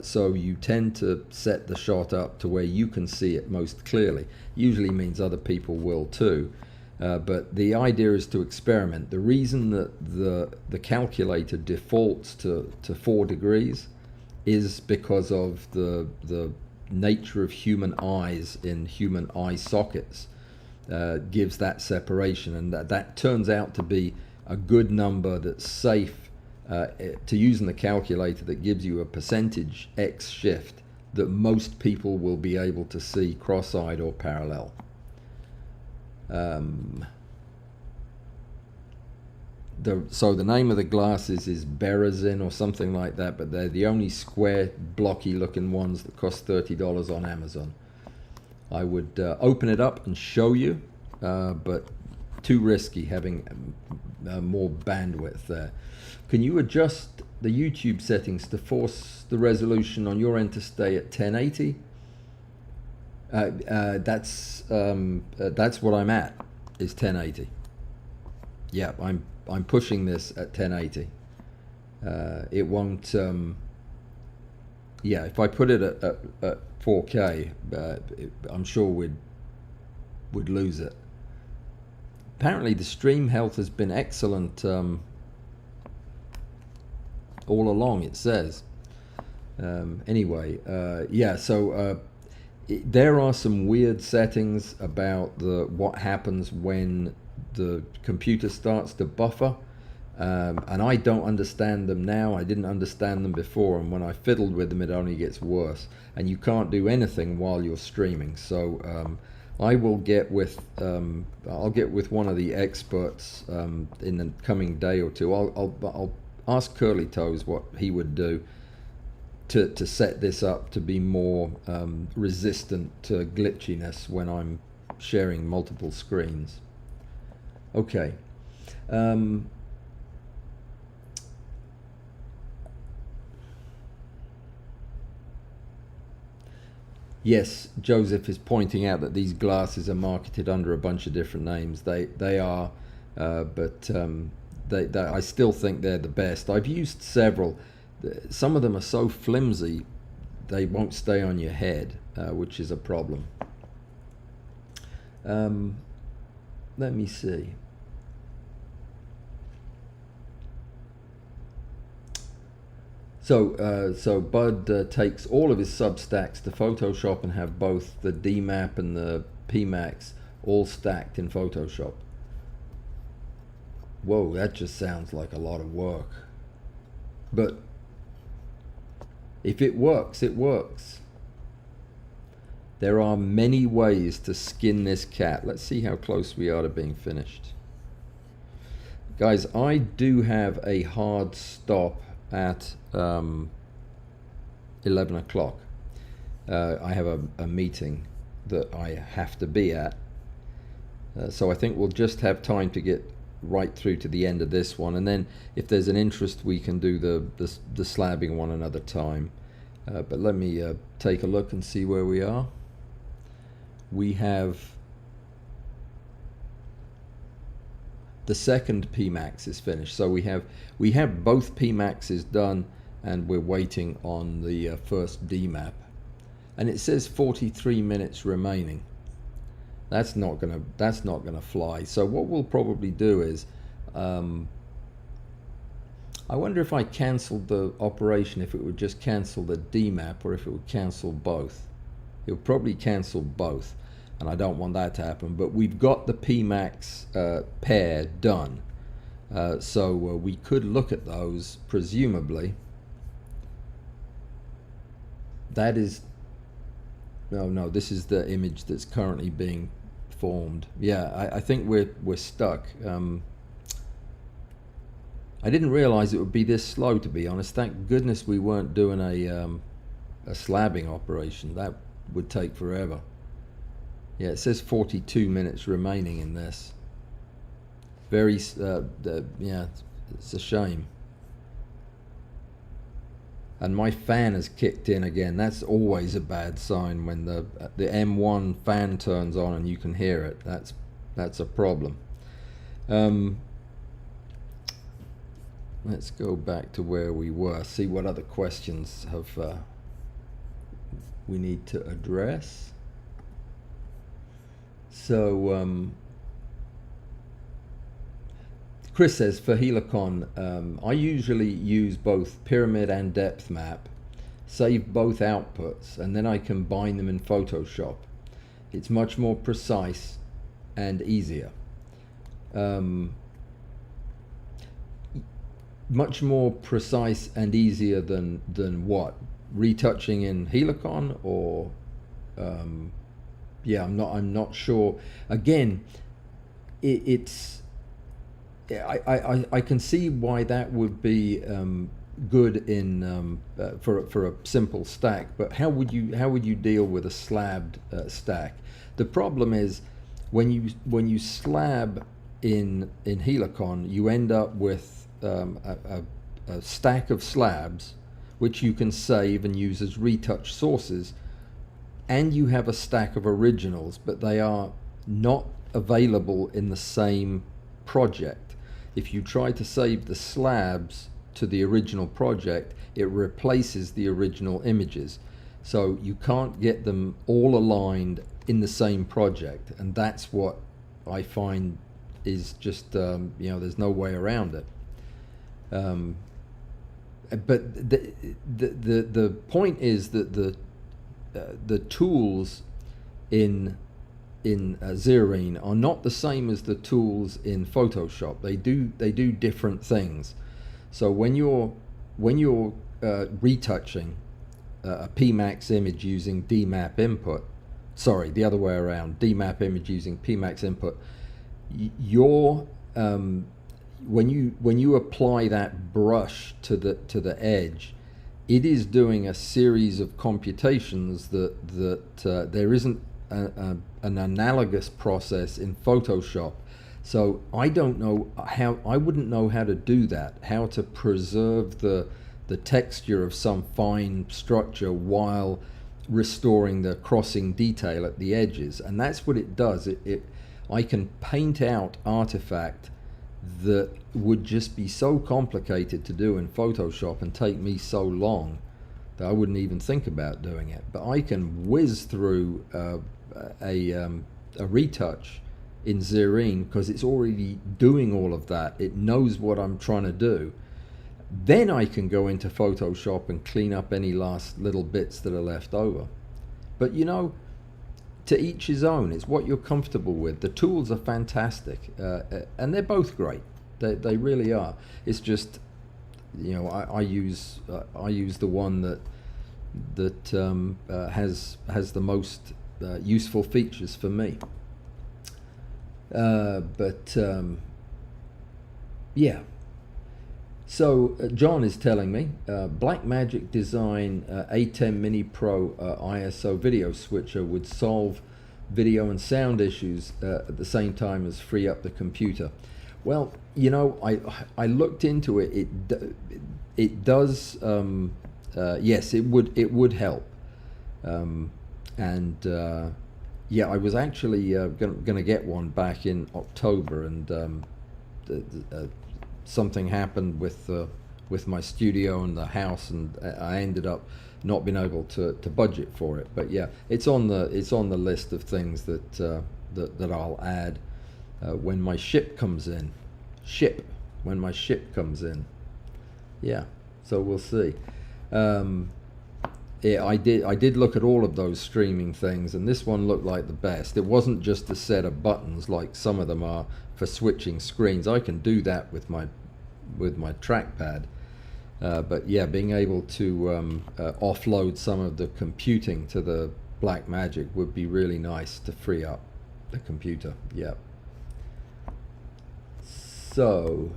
So you tend to set the shot up to where you can see it most clearly. Usually means other people will too. But the idea is to experiment. The reason that the calculator defaults to 4 degrees is because of the nature of human eyes in human eye sockets. Gives that separation, and that turns out to be a good number that's safe to use in the calculator, that gives you a percentage X shift that most people will be able to see cross-eyed or parallel. So the name of the glasses is Berezin or something like that, but they're the only square blocky looking ones that cost $30 on Amazon. I would open it up and show you, but too risky having more bandwidth there. Can you adjust the YouTube settings to force the resolution on your end to stay at 1080. That's what I'm at, is 1080. Yeah, I'm pushing this at 1080. It won't. Yeah, if I put it at 4K, I'm sure we'd lose it. Apparently, the stream health has been excellent all along. It says. Anyway, yeah. So there are some weird settings about what happens when the computer starts to buffer. And I don't understand them now. I didn't understand them before, and when I fiddled with them, it only gets worse. And you can't do anything while you're streaming. So I will get with I'll get with one of the experts in the coming day or two. I'll ask Curly Toes what he would do to set this up to be more resistant to glitchiness when I'm sharing multiple screens. Okay. Yes, Joseph is pointing out that these glasses are marketed under a bunch of different names. They are, but I still think they're the best. I've used several. Some of them are so flimsy they won't stay on your head, which is a problem. Let me see. So Bud takes all of his substacks to Photoshop and have both the DMAP and the PMax all stacked in Photoshop. Whoa, that just sounds like a lot of work. But if it works, it works. There are many ways to skin this cat. Let's see how close we are to being finished. Guys, I do have a hard stop at 11 o'clock. I have a meeting that I have to be at. So I think we'll just have time to get right through to the end of this one, and then if there's an interest we can do the slabbing one another time. But let me take a look and see where we are. We have the second PMax is finished, so we have both PMaxes done, and we're waiting on the first DMAP, and it says 43 minutes remaining. That's not gonna fly. So what we'll probably do is, I wonder if I cancelled the operation, if it would just cancel the DMAP or if it would cancel both. It would probably cancel both, and I don't want that to happen. But we've got the PMax pair done, so we could look at those presumably. That is, no, this is the image that's currently being formed. Yeah, I think we're stuck. I didn't realize it would be this slow, to be honest. Thank goodness we weren't doing a slabbing operation. That would take forever. Yeah, it says 42 minutes remaining in this. Very, yeah, it's a shame. And my fan has kicked in again. That's always a bad sign when the M1 fan turns on and you can hear it. That's a problem. Let's go back to where we were. See what other questions have we need to address. So Chris says, for Helicon, I usually use both pyramid and depth map, save both outputs, and then I combine them in Photoshop. It's much more precise and easier. Much more precise and easier than what? Retouching in Helicon, or yeah, I'm not sure. Again, it's I can see why that would be good in for a simple stack, but how would you deal with a slabbed stack? The problem is when you slab in Helicon, you end up with a stack of slabs which you can save and use as retouch sources, and you have a stack of originals, but they are not available in the same project. If you try to save the slabs to the original project, it replaces the original images. So you can't get them all aligned in the same project, and that's what I find is just, there's no way around it. But the point is that the tools in Zerine are not the same as the tools in Photoshop. They do different things. So when you're retouching a PMax image using DMAP input, sorry, the other way around, DMAP image using PMax input, when you apply that brush to the edge, it is doing a series of computations that there isn't an analogous process in Photoshop. So I don't know how, I wouldn't know how to do that, how to preserve the texture of some fine structure while restoring the crossing detail at the edges. And that's what it does. I can paint out artifact that would just be so complicated to do in Photoshop and take me so long that I wouldn't even think about doing it. But I can whiz through a retouch in Zerine because it's already doing all of that. It knows what I'm trying to do. Then I can go into Photoshop and clean up any last little bits that are left over. But to each his own. It's what you're comfortable with. The tools are fantastic, and they're both great. They really are. It's just, I use the one that has the most useful features for me. Yeah. So John is telling me Blackmagic Design A10 Mini Pro ISO video switcher would solve video and sound issues at the same time as free up the computer. Well, I looked into it. It does. Yes, it would help. Yeah, I was actually going to get one back in October, and something happened with my studio and the house, and I ended up not being able to budget for it. But yeah, it's on the list of things that I'll add when my ship comes in. When my ship comes in. Yeah, so we'll see. Yeah, I did look at all of those streaming things, and this one looked like the best. It wasn't just a set of buttons like some of them are for switching screens. I can do that with my trackpad, but yeah, being able to offload some of the computing to the Blackmagic would be really nice to free up the computer. Yeah. So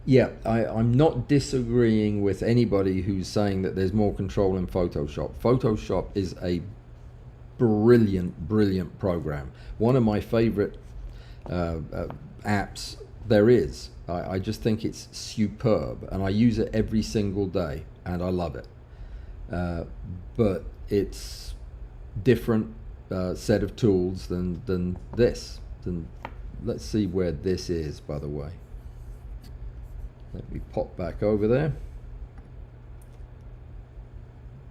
yeah, I'm not disagreeing with anybody who's saying that there's more control in Photoshop. Photoshop is a brilliant program. One of my favorite apps there is. I just think it's superb, and I use it every single day, and I love it. But it's different set of tools than this. Let's see where this is, by the way. Let me pop back over there.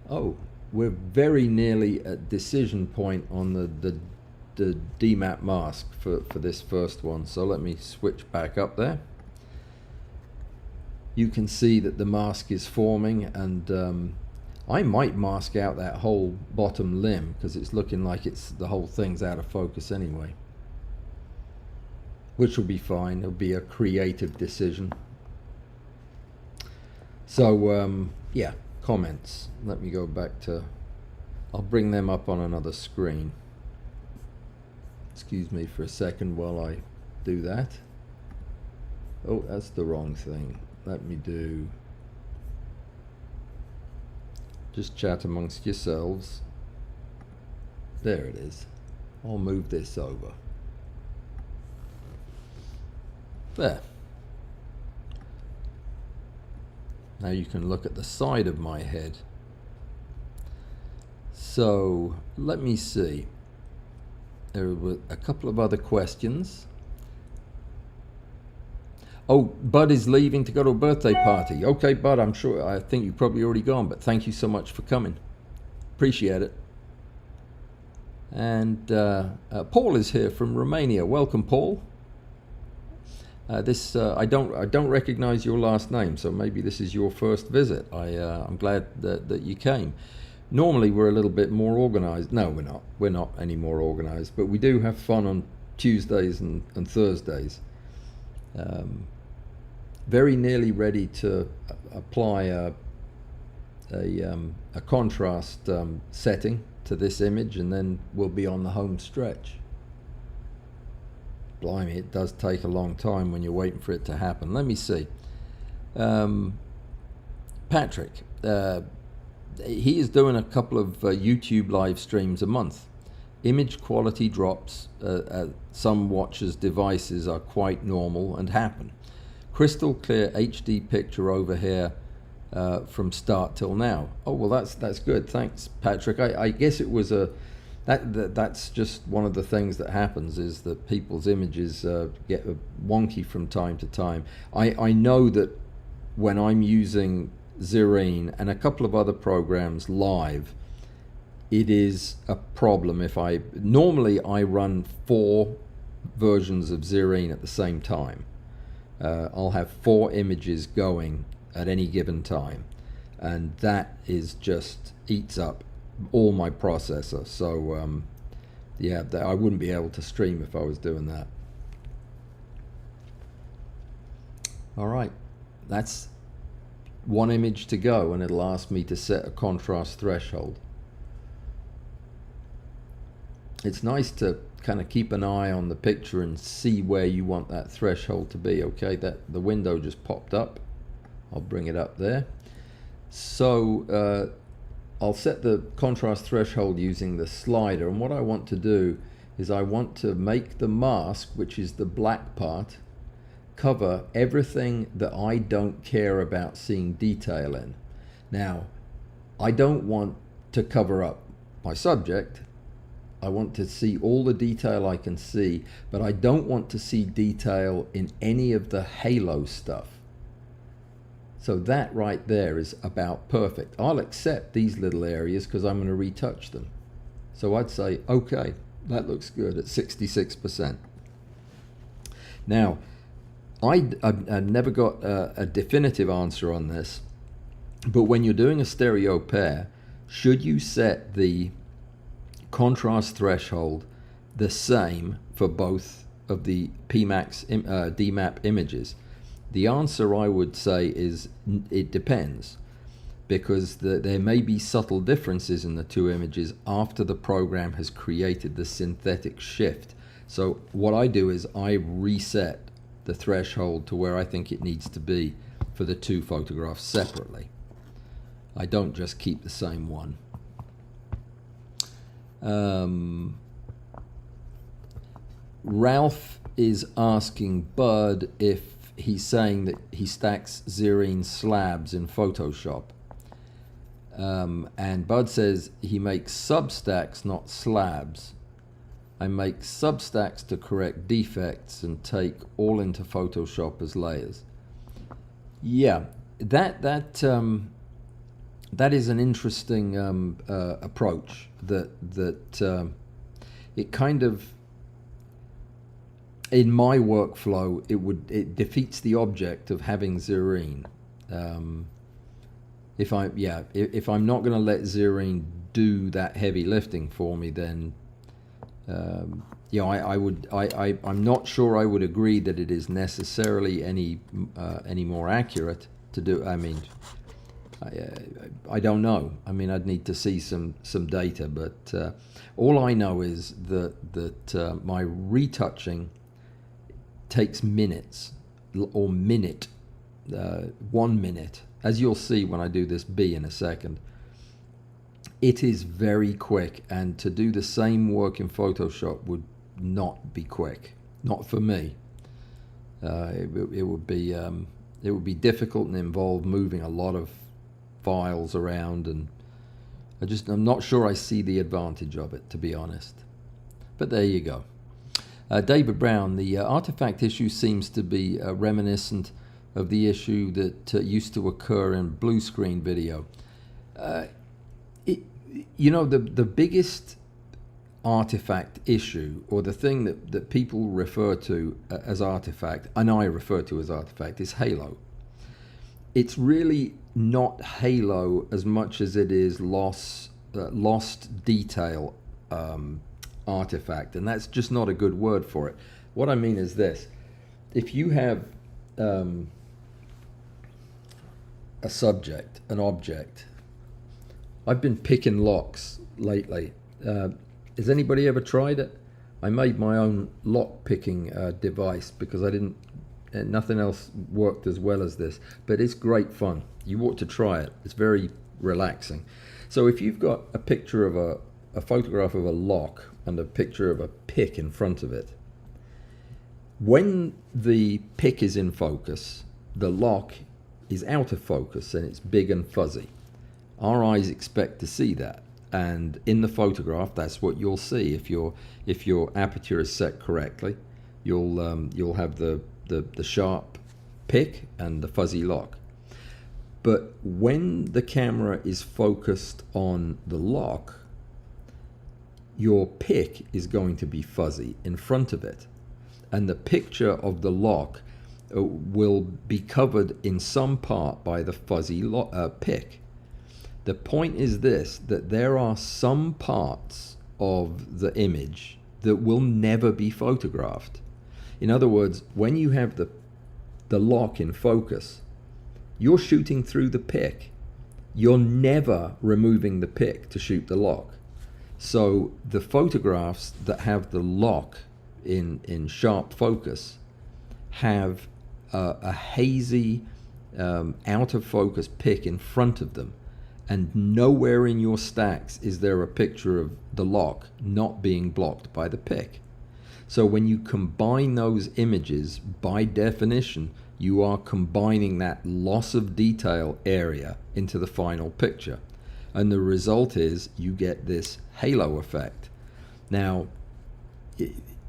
Oh, we're very nearly at decision point on the DMAP mask for this first one. So let me switch back up there. You can see that the mask is forming, and I might mask out that whole bottom limb because it's looking like the whole thing's out of focus anyway. Which will be fine. It'll be a creative decision. So yeah, comments. Let me go back to, I'll bring them up on another screen. Excuse me for a second while I do that. Oh, that's the wrong thing. Let me do, just chat amongst yourselves. There it is. I'll move this over. There. Now you can look at the side of my head. So let me see. There were a couple of other questions. Oh, Bud is leaving to go to a birthday party. Okay, Bud, I think you've probably already gone, but thank you so much for coming. Appreciate it. And Paul is here from Romania. Welcome, Paul. I don't recognize your last name, so maybe this is your first visit. I'm glad that you came. Normally we're a little bit more organized. No, we're not. We're not any more organized, but we do have fun on Tuesdays and Thursdays. Very nearly ready to apply a contrast setting to this image, and then we'll be on the home stretch. Blimey, it does take a long time when you're waiting for it to happen. Let me see. Patrick, he is doing a couple of YouTube live streams a month. Image quality drops some watchers' devices are quite normal and happen. Crystal clear HD picture over here from start till now. Oh, well, that's good. Thanks, Patrick. I guess it was that's just one of the things that happens, is that people's images get wonky from time to time. I know that when I'm using Zerine and a couple of other programs live, it is a problem. Normally I run 4 versions of Zerine at the same time. I'll have 4 images going at any given time, and that is just eats up all my processor. So yeah, I wouldn't be able to stream if I was doing that. All right, that's 1 image to go, and it'll ask me to set a contrast threshold. It's nice to kind of keep an eye on the picture and see where you want that threshold to be. Okay, that the window just popped up. I'll bring it up there. So I'll set the contrast threshold using the slider, and what I want to do is I want to make the mask, which is the black part, cover everything that I don't care about seeing detail in. Now, I don't want to cover up my subject. I want to see all the detail I can see, but I don't want to see detail in any of the halo stuff. So that right there is about perfect. I'll accept these little areas because I'm going to retouch them. So I'd say, okay, that looks good at 66%. Now, I never got a definitive answer on this, but when you're doing a stereo pair, should you set the contrast threshold the same for both of the PMAX DMAP images? The answer I would say is it depends, because there may be subtle differences in the 2 images after the program has created the synthetic shift. So what I do is I reset the threshold to where I think it needs to be for the 2 photographs separately. I don't just keep the same one. Ralph is asking Bud if he's saying that he stacks Zerine slabs in Photoshop. And Bud says he makes substacks, not slabs. I make substacks to correct defects and take all into Photoshop as layers. Yeah, that is an interesting approach. That it kind of, in my workflow, it defeats the object of having Zerine. If I'm not going to let Zerine do that heavy lifting for me, then I'm not sure I would agree that it is necessarily any more accurate to do. I mean, I don't know. I mean, I'd need to see some data, but all I know is that my retouching takes minutes, or 1 minute, as you'll see when I do this B in a second. It is very quick, and to do the same work in Photoshop would not be quick, not for me. It would be It would be difficult and involve moving a lot of files around, and I'm not sure I see the advantage of it, to be honest. But there you go. David Brown, the artifact issue seems to be reminiscent of the issue that used to occur in blue screen video. The biggest artifact issue, or the thing that people refer to as artifact, and I refer to as artifact, is halo. It's really not halo as much as it is lost detail artifact, and that's just not a good word for it. What I mean is this: if you have a subject, an object. I've been picking locks lately. Has anybody ever tried it? I made my own lock picking device because nothing else worked as well as this, but it's great fun. You ought to try it. It's very relaxing. So if you've got a picture of a photograph of a lock and a picture of a pick in front of it, when the pick is in focus, the lock is out of focus and it's big and fuzzy. Our eyes expect to see that, and in the photograph, that's what you'll see. If your aperture is set correctly, you'll have the sharp pick and the fuzzy lock. But when the camera is focused on the lock, your pick is going to be fuzzy in front of it, and the picture of the lock will be covered in some part by the fuzzy pick. The point is this, that there are some parts of the image that will never be photographed. In other words, when you have the lock in focus, you're shooting through the pick. You're never removing the pick to shoot the lock. So the photographs that have the lock in sharp focus have a hazy, out of focus pick in front of them. And nowhere in your stacks is there a picture of the lock not being blocked by the pick. So when you combine those images, by definition, you are combining that loss of detail area into the final picture. And the result is you get this halo effect. Now,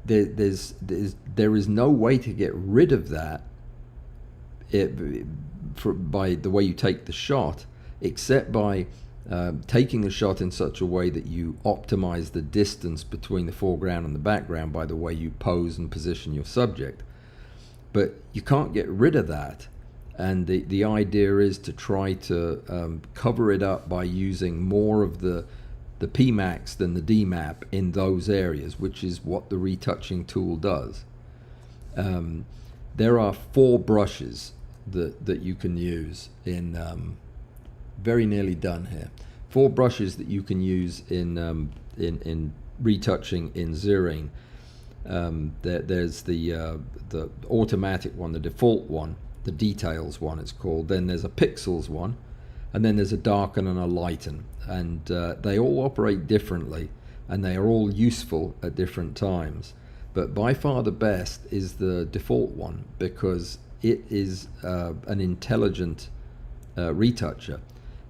there is no way to get rid of that by the way you take the shot, except by taking the shot in such a way that you optimize the distance between the foreground and the background by the way you pose and position your subject. But you can't get rid of that, and the idea is to try to cover it up by using more of the PMax than the DMAP in those areas, which is what the retouching tool does. There are 4 brushes that you can use in very nearly done here. 4 brushes that you can use in retouching in Zerine. There's the automatic one, the default one, the details one it's called. Then there's a pixels one, and then there's a darken and a lighten. And they all operate differently, and they are all useful at different times. But by far the best is the default one, because it is an intelligent retoucher.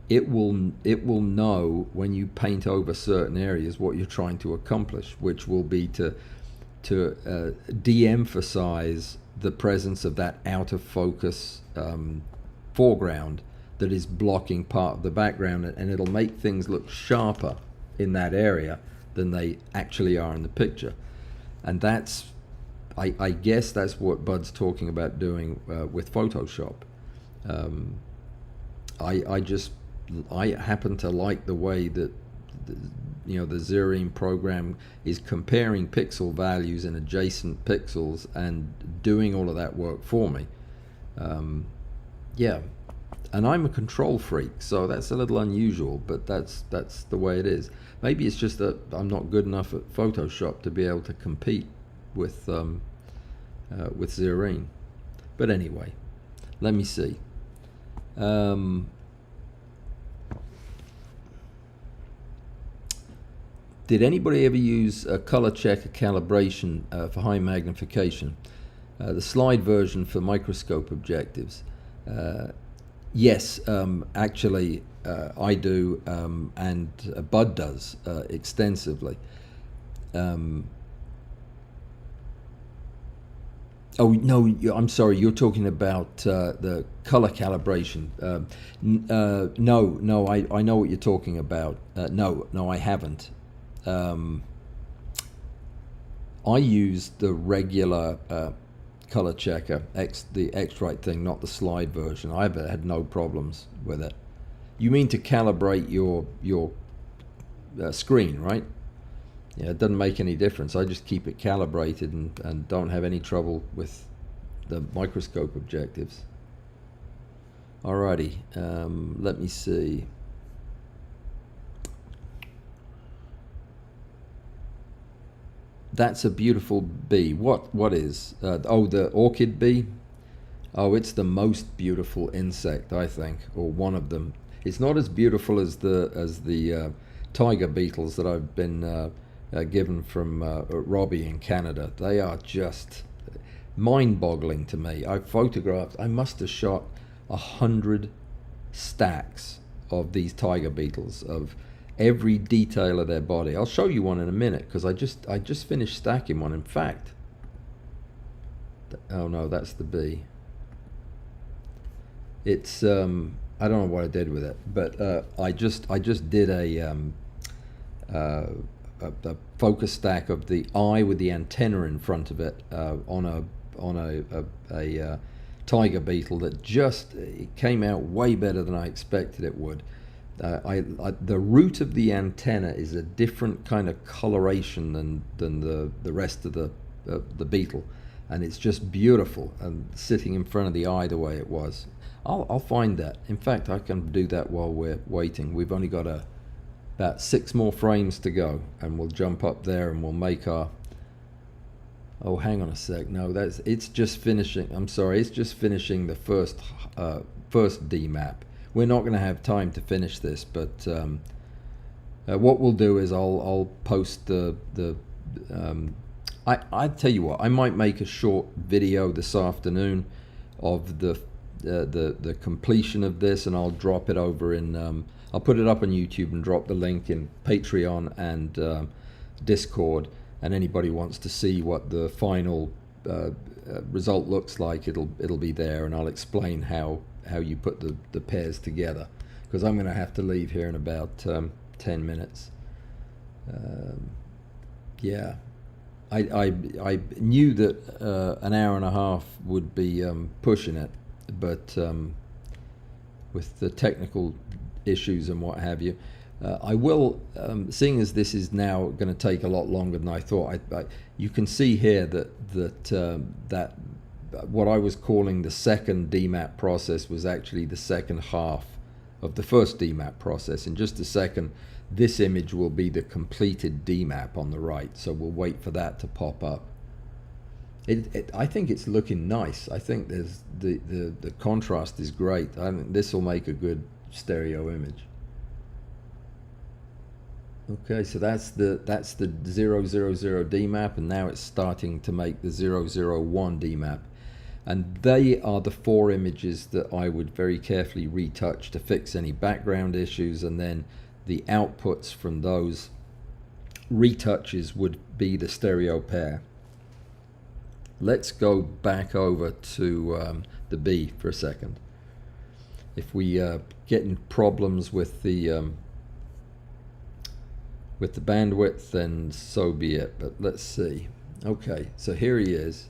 It will know when you paint over certain areas what you're trying to accomplish, which will be to de-emphasize the presence of that out of focus foreground that is blocking part of the background, and it'll make things look sharper in that area than they actually are in the picture. And that's, I guess that's what Bud's talking about doing with Photoshop. I happen to like the way that the Zerine program is comparing pixel values in adjacent pixels and doing all of that work for me. Yeah, and I'm a control freak, so that's a little unusual, but that's the way it is. Maybe it's just that I'm not good enough at Photoshop to be able to compete with Zerine. But anyway, let me see. Did anybody ever use a color checker calibration for high magnification? The slide version for microscope objectives. Yes, actually, I do, and Bud does extensively. Um, oh no, I'm sorry. You're talking about the color calibration. No, I know what you're talking about. No, I haven't. Um, I use the regular color checker, the X-Rite thing, not the slide version. I've had no problems with it. You mean to calibrate your screen, right? Yeah, it doesn't make any difference. I just keep it calibrated and don't have any trouble with the microscope objectives. Alrighty, let me see. That's a beautiful bee. What is? Oh, the orchid bee. Oh, it's the most beautiful insect, I think, or one of them. It's not as beautiful as the tiger beetles that I've been given from Robbie in Canada. They are just mind-boggling to me. I photographed. I must have shot 100 stacks of these tiger beetles of every detail of their body. I'll show you one in a minute because I just finished stacking one. In fact, oh no, that's the bee. It's I don't know what I did with it, but I just did a focus stack of the eye with the antenna in front of it on a tiger beetle that just it came out way better than I expected it would. The root of the antenna is a different kind of coloration than the rest of the beetle, and it's just beautiful and sitting in front of the eye the way it was. I'll find that. In fact, I can do that while we're waiting. We've only got about 6 more frames to go, and we'll jump up there and we'll make our. Oh, hang on a sec. No, it's just finishing. I'm sorry, it's just finishing the first D map. We're not going to have time to finish this, but what we'll do is I'll post the I tell you what, I might make a short video this afternoon of the completion of this, and I'll drop it over in I'll put it up on YouTube and drop the link in Patreon and Discord, and anybody wants to see what the final result looks like, it'll be there, and I'll explain how you put the pairs together, because I'm going to have to leave here in about 10 minutes. Yeah, I knew that an hour and a half would be pushing it, but with the technical issues and what have you, I will, seeing as this is now going to take a lot longer than I thought. You can see here that what I was calling the second DMAP process was actually the second half of the first DMAP process. In just a second, this image will be the completed DMAP on the right, so we'll wait for that to pop up. I think it's looking nice. I think there's the contrast is great. I mean, this will make a good stereo image. Okay, so that's the 000 DMAP, and now it's starting to make the 001 DMAP. And they are the 4 images that I would very carefully retouch to fix any background issues, and then the outputs from those retouches would be the stereo pair. Let's go back over to the B for a second. If we get in problems with the bandwidth, then so be it, but let's see. Okay, so here he is,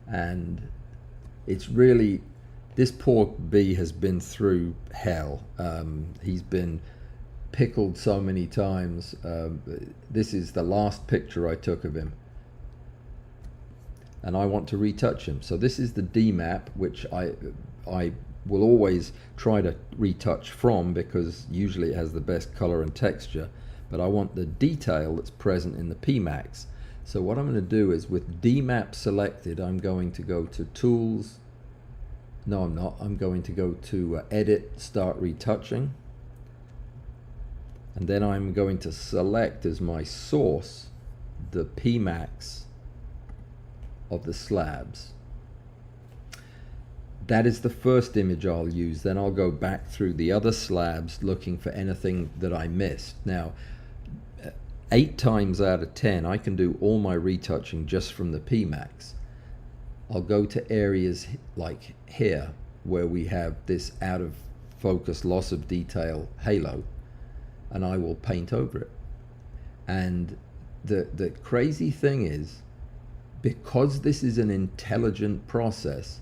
and it's really, this poor bee has been through hell. He's been pickled so many times. This is the last picture I took of him, and I want to retouch him. So this is the DMAP, which I will always try to retouch from, because usually it has the best color and texture, but I want the detail that's present in the PMAX. So what I'm going to do is, with DMAP selected, I'm going to go to Tools. No, I'm not. I'm going to go to Edit, Start Retouching. And then I'm going to select as my source the PMAX of the slabs. that is the first image I'll use. Then I'll go back through the other slabs looking for anything that I missed. Now, 8 times out of 10, I can do all my retouching just from the PMax. I'll go to areas like here where we have this out of focus, loss of detail halo, and I will paint over it. And the crazy thing is, because this is an intelligent process,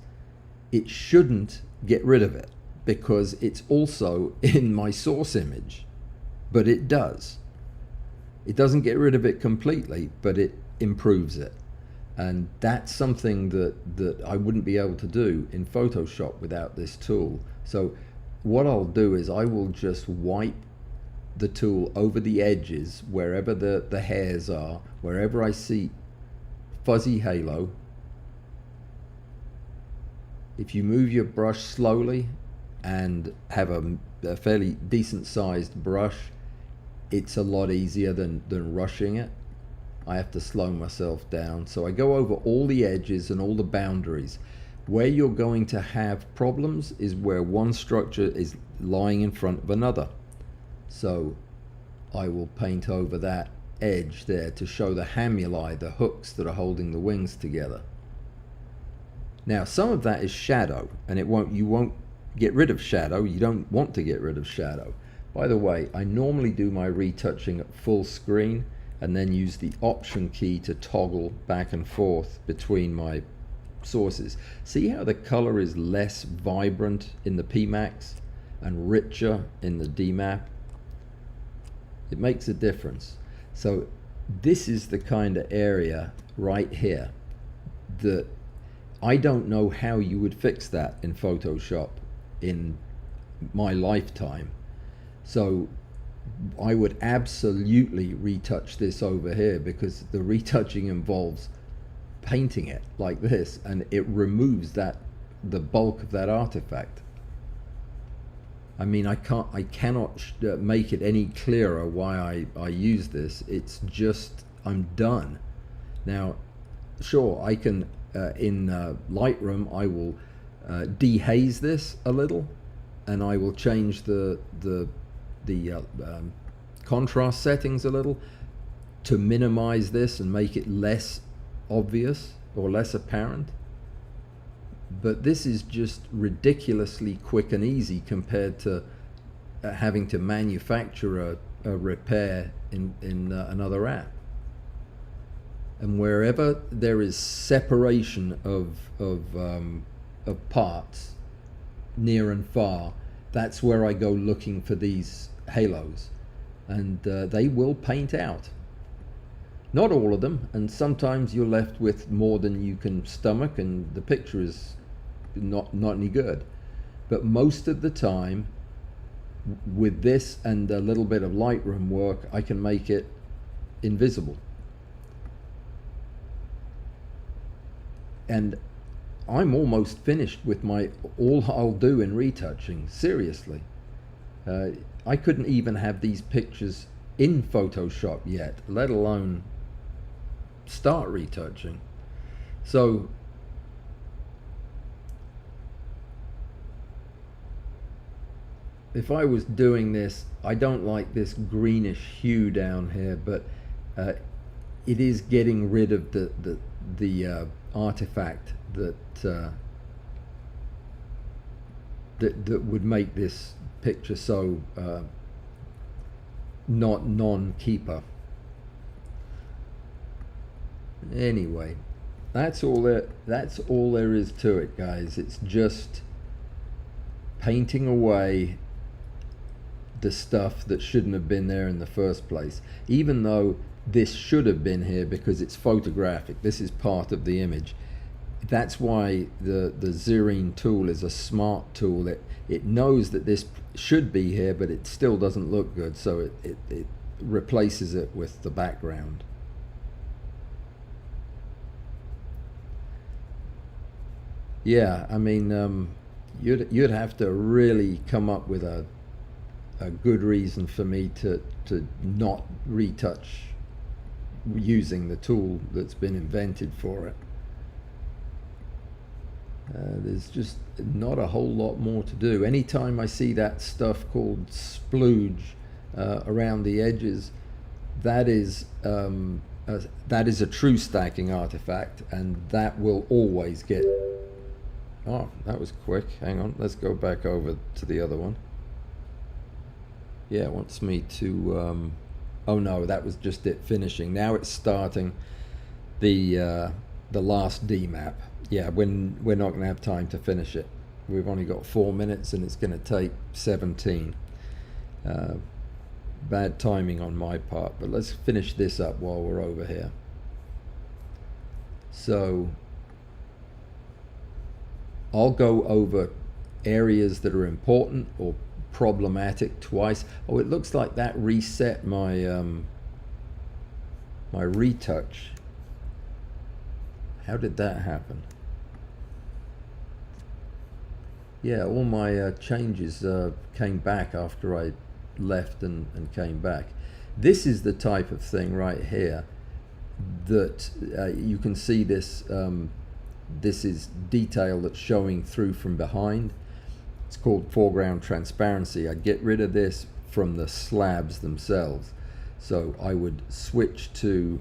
it shouldn't get rid of it because it's also in my source image, but it does. It doesn't get rid of it completely, but it improves it. And that's something that I wouldn't be able to do in Photoshop without this tool. So what I'll do is I will just wipe the tool over the edges, wherever the hairs are, wherever I see fuzzy halo. If you move your brush slowly and have a fairly decent sized brush, it's a lot easier than rushing it. I have to slow myself down. So I go over all the edges and all the boundaries. Where you're going to have problems is where one structure is lying in front of another. So I will paint over that edge there to show the hamuli, the hooks that are holding the wings together. Now some of that is shadow, and you won't get rid of shadow. You don't want to get rid of shadow. By the way, I normally do my retouching at full screen and then use the option key to toggle back and forth between my sources. See how the color is less vibrant in the PMax and richer in the DMAP? It makes a difference. So this is the kind of area right here that I don't know how you would fix that in Photoshop in my lifetime. So I would absolutely retouch this over here, because the retouching involves painting it like this, and it removes the bulk of that artifact. I mean, I cannot make it any clearer why I use this. It's just, I'm done. Now, sure, I can, in Lightroom, I will dehaze this a little, and I will change the contrast settings a little to minimize this and make it less obvious or less apparent. But this is just ridiculously quick and easy compared to having to manufacture a repair in another app. And wherever there is separation of parts, near and far, that's where I go looking for these halos, and they will paint out. Not all of them, and sometimes you're left with more than you can stomach and the picture is not any good. But most of the time, with this and a little bit of Lightroom work, I can make it invisible. And I'm almost finished with all I'll do in retouching, seriously. I couldn't even have these pictures in Photoshop yet, let alone start retouching. So if I was doing this, I don't like this greenish hue down here, but it is getting rid of the artifact that would make this picture so not non-keeper. Anyway, that's all there is to it, guys. It's just painting away the stuff that shouldn't have been there in the first place, even though this should have been here because it's photographic. This is part of the image. That's why the Zerine tool is a smart tool. It knows that this should be here, but it still doesn't look good, so it replaces it with the background. Yeah, I mean, you'd have to really come up with a good reason for me to not retouch using the tool that's been invented for it. There's just not a whole lot more to do. Anytime I see that stuff called splooge around the edges, that is a true stacking artifact, and that will always get... Oh, that was quick. Hang on, let's go back over to the other one. Yeah, it wants me to... oh no, that was just it finishing. Now it's starting the last D map. Yeah, when we're not going to have time to finish it. We've only got 4 minutes and it's going to take 17. Bad timing on my part, but let's finish this up while we're over here. So I'll go over areas that are important or problematic twice. Oh, it looks like that reset my my retouch. How did that happen? Yeah, all my changes came back after I left and came back. This is the type of thing right here that you can see this. This is detail that's showing through from behind. It's called foreground transparency. I get rid of this from the slabs themselves. So I would switch to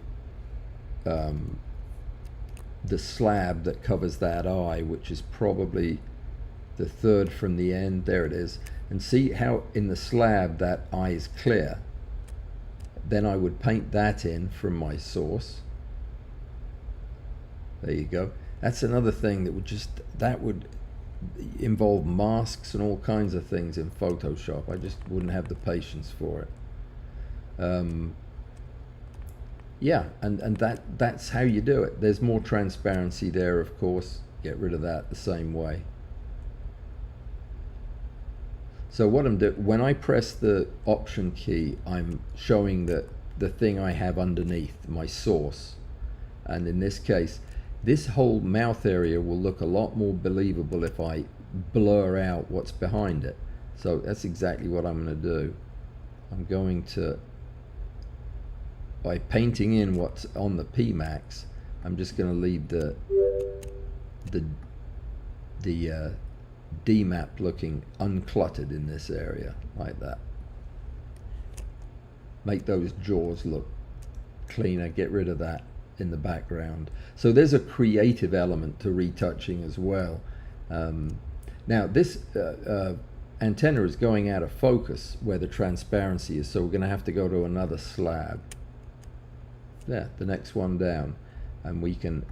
the slab that covers that eye, which is probably the third from the end. There it is. And see how in the slab that eye is clear. Then I would paint that in from my source. There you go. That's another thing that would involve masks and all kinds of things in Photoshop. I just wouldn't have the patience for it. Yeah, and that's how you do it. There's more transparency there, of course. Get rid of that the same way. So what I'm doing, when I press the Option key, I'm showing that the thing I have underneath, my source. And in this case, this whole mouth area will look a lot more believable if I blur out what's behind it. So that's exactly what I'm going to do. I'm going to, by painting in what's on the PMax, I'm just going to leave the DMAP looking uncluttered in this area, like that. Make those jaws look cleaner, get rid of that in the background. So there's a creative element to retouching as well. Now this antenna is going out of focus where the transparency is, so we're going to have to go to another slab. There, the next one down, and we can,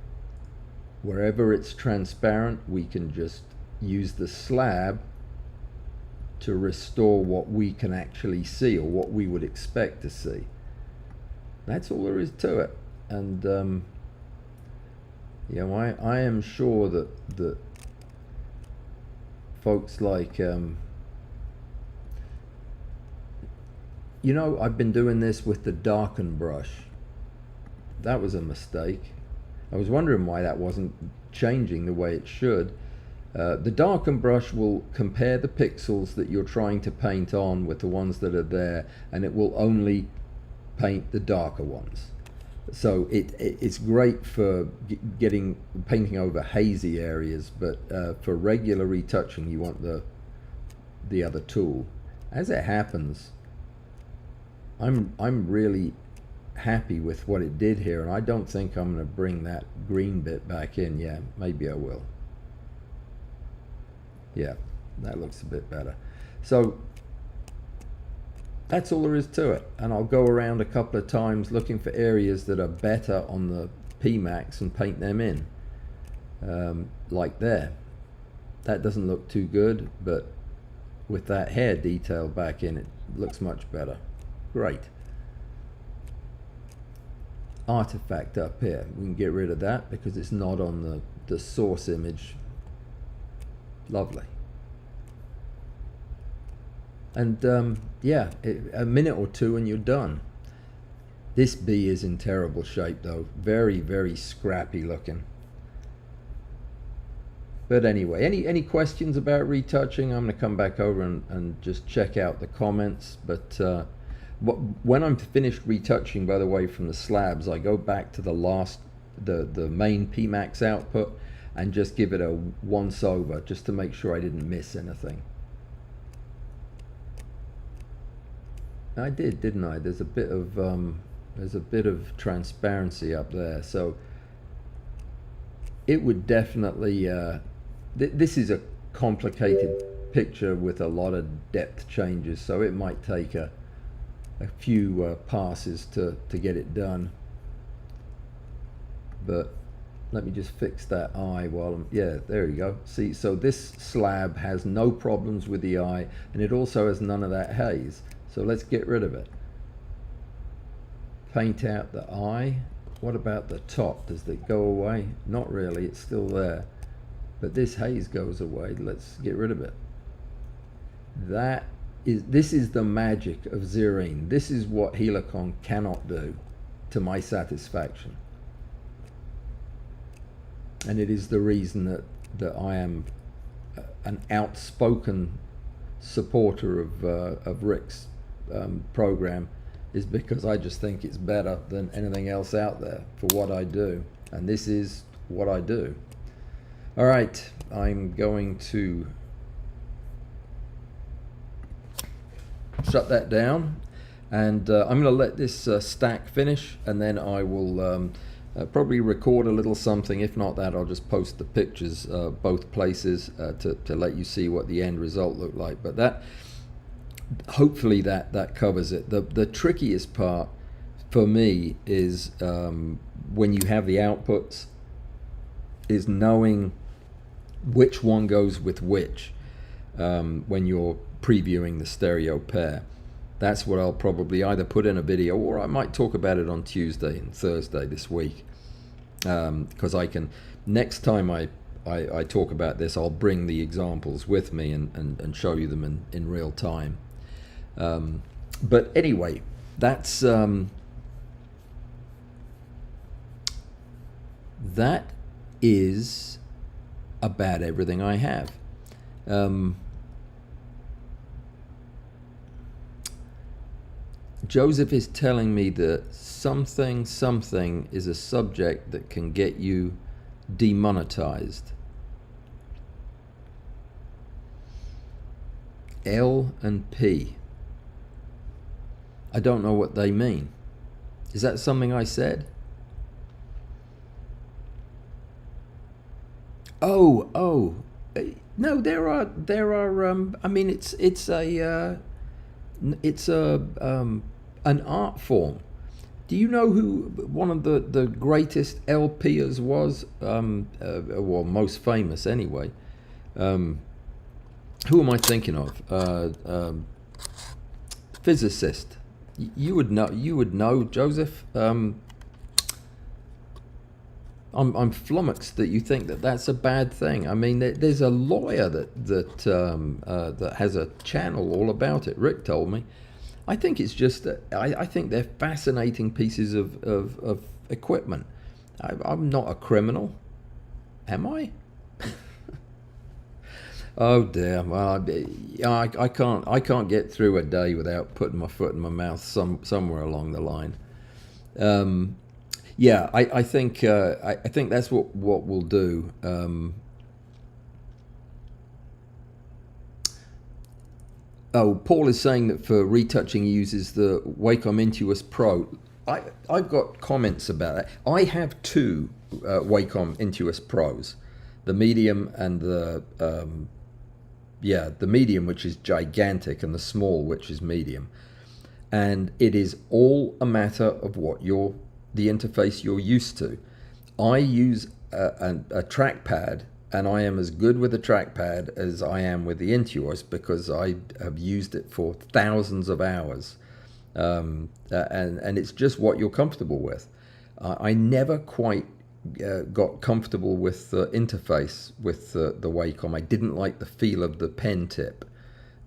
wherever it's transparent, we can just use the slab to restore what we can actually see, or what we would expect to see. That's all there is to it. And you know, I am sure that folks like you know, I've been doing this with the darken brush. That was a mistake. I was wondering why that wasn't changing the way it should. The darken brush will compare the pixels that you're trying to paint on with the ones that are there, and it will only paint the darker ones. So it's great for painting over hazy areas, but for regular retouching you want the other tool. As it happens, I'm really happy with what it did here, and I don't think I'm going to bring that green bit back in. Yeah, maybe I will. Yeah, that looks a bit better. So that's all there is to it, and I'll go around a couple of times looking for areas that are better on the PMax and paint them in, like there. That doesn't look too good, but with that hair detail back in, it looks much better. Great. Artifact up here, we can get rid of that because it's not on the source image. Lovely. And yeah, a minute or two and you're done. This bee is in terrible shape though, very, very scrappy looking. But anyway, any questions about retouching? I'm going to come back over and just check out the comments. But when I'm finished retouching, by the way, from the slabs, I go back to the main PMax output, and just give it a once over just to make sure I didn't miss anything. I did, didn't I? There's a bit of transparency up there, so it would definitely. This is a complicated picture with a lot of depth changes, so it might take a few passes to get it done. But let me just fix that eye while I'm, yeah, there you go. See, so this slab has no problems with the eye, and it also has none of that haze. So let's get rid of it. Paint out the eye. What about the top? Does it go away? Not really, it's still there. But this haze goes away. Let's get rid of it. This is the magic of Zerine. This is what Helicon cannot do, to my satisfaction. And it is the reason that I am an outspoken supporter of Rick's program, is because I just think it's better than anything else out there for what I do. And this is what I do. All right, I'm going to shut that down, and I'm going to let this stack finish, and then I will probably record a little something. If not that, I'll just post the pictures both places to let you see what the end result looked like. But that, hopefully that covers it. The trickiest part for me is when you have the outputs, is knowing which one goes with which when you're previewing the stereo pair. That's what I'll probably either put in a video, or I might talk about it on Tuesday and Thursday this week, because I can, next time I talk about this, I'll bring the examples with me and show you them in real time. But anyway, that's that is about everything I have. Joseph is telling me that something is a subject that can get you demonetized. L and P. I don't know what they mean. Is that something I said? Oh, no, there are. I mean, it's an art form. Do you know who one of the greatest LPers was? Well, most famous anyway. Who am I thinking of? Physicist. You would know, Joseph. I'm flummoxed that you think that that's a bad thing. I mean, there's a lawyer that has a channel all about it. Rick told me. I think it's just that I think they're fascinating pieces of equipment. I'm not a criminal, am I? Oh dear. Well, I can't get through a day without putting my foot in my mouth somewhere along the line. Yeah, I think that's what we'll do. Oh, Paul is saying that for retouching he uses the Wacom Intuos Pro. I've got comments about that. I have two Wacom Intuos Pros, the medium and the medium, which is gigantic, and the small, which is medium. And it is all a matter of what the interface you're used to. I use a trackpad, and I am as good with a trackpad as I am with the Intuos because I have used it for thousands of hours, and it's just what you're comfortable with. I never quite got comfortable with the interface with the Wacom. I didn't like the feel of the pen tip,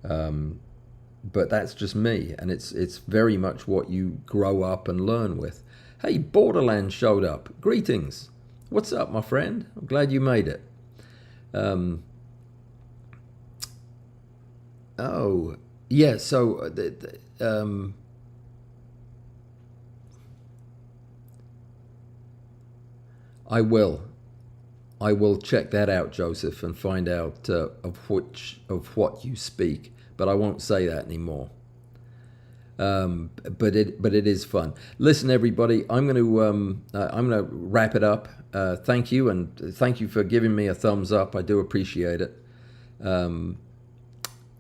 but that's just me, and it's very much what you grow up and learn with. Hey, Borderlands showed up. Greetings. What's up, my friend? I'm glad you made it. Oh, yeah, so I will. I will check that out, Joseph, and find out of what you speak. But I won't say that anymore. But it is fun. Listen, everybody, I'm gonna wrap it up. Thank you, and thank you for giving me a thumbs up. I do appreciate it.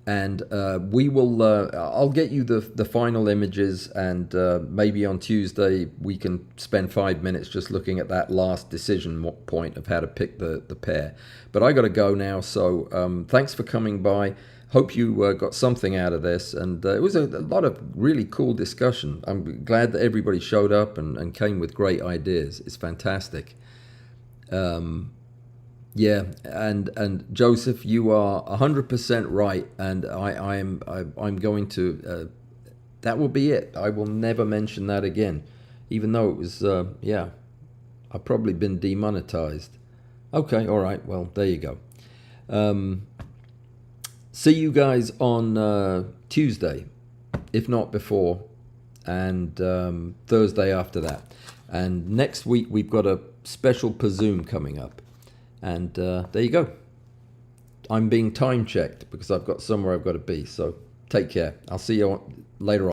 And we will. I'll get you the final images, and maybe on Tuesday we can spend 5 minutes just looking at that last decision point of how to pick the pair. But I got to go now, so thanks for coming by. Hope you got something out of this, and it was a lot of really cool discussion. I'm glad that everybody showed up and came with great ideas. It's fantastic. Yeah, and Joseph, you are 100% right, and I'm going to. That will be it. I will never mention that again, even though it was. Yeah, I've probably been demonetized. Okay, all right. Well, there you go. See you guys on Tuesday, if not before, and Thursday after that. And next week we've got a special Pazoom coming up. And there you go. I'm being time checked because I've got somewhere I've got to be. So take care. I'll see you later on.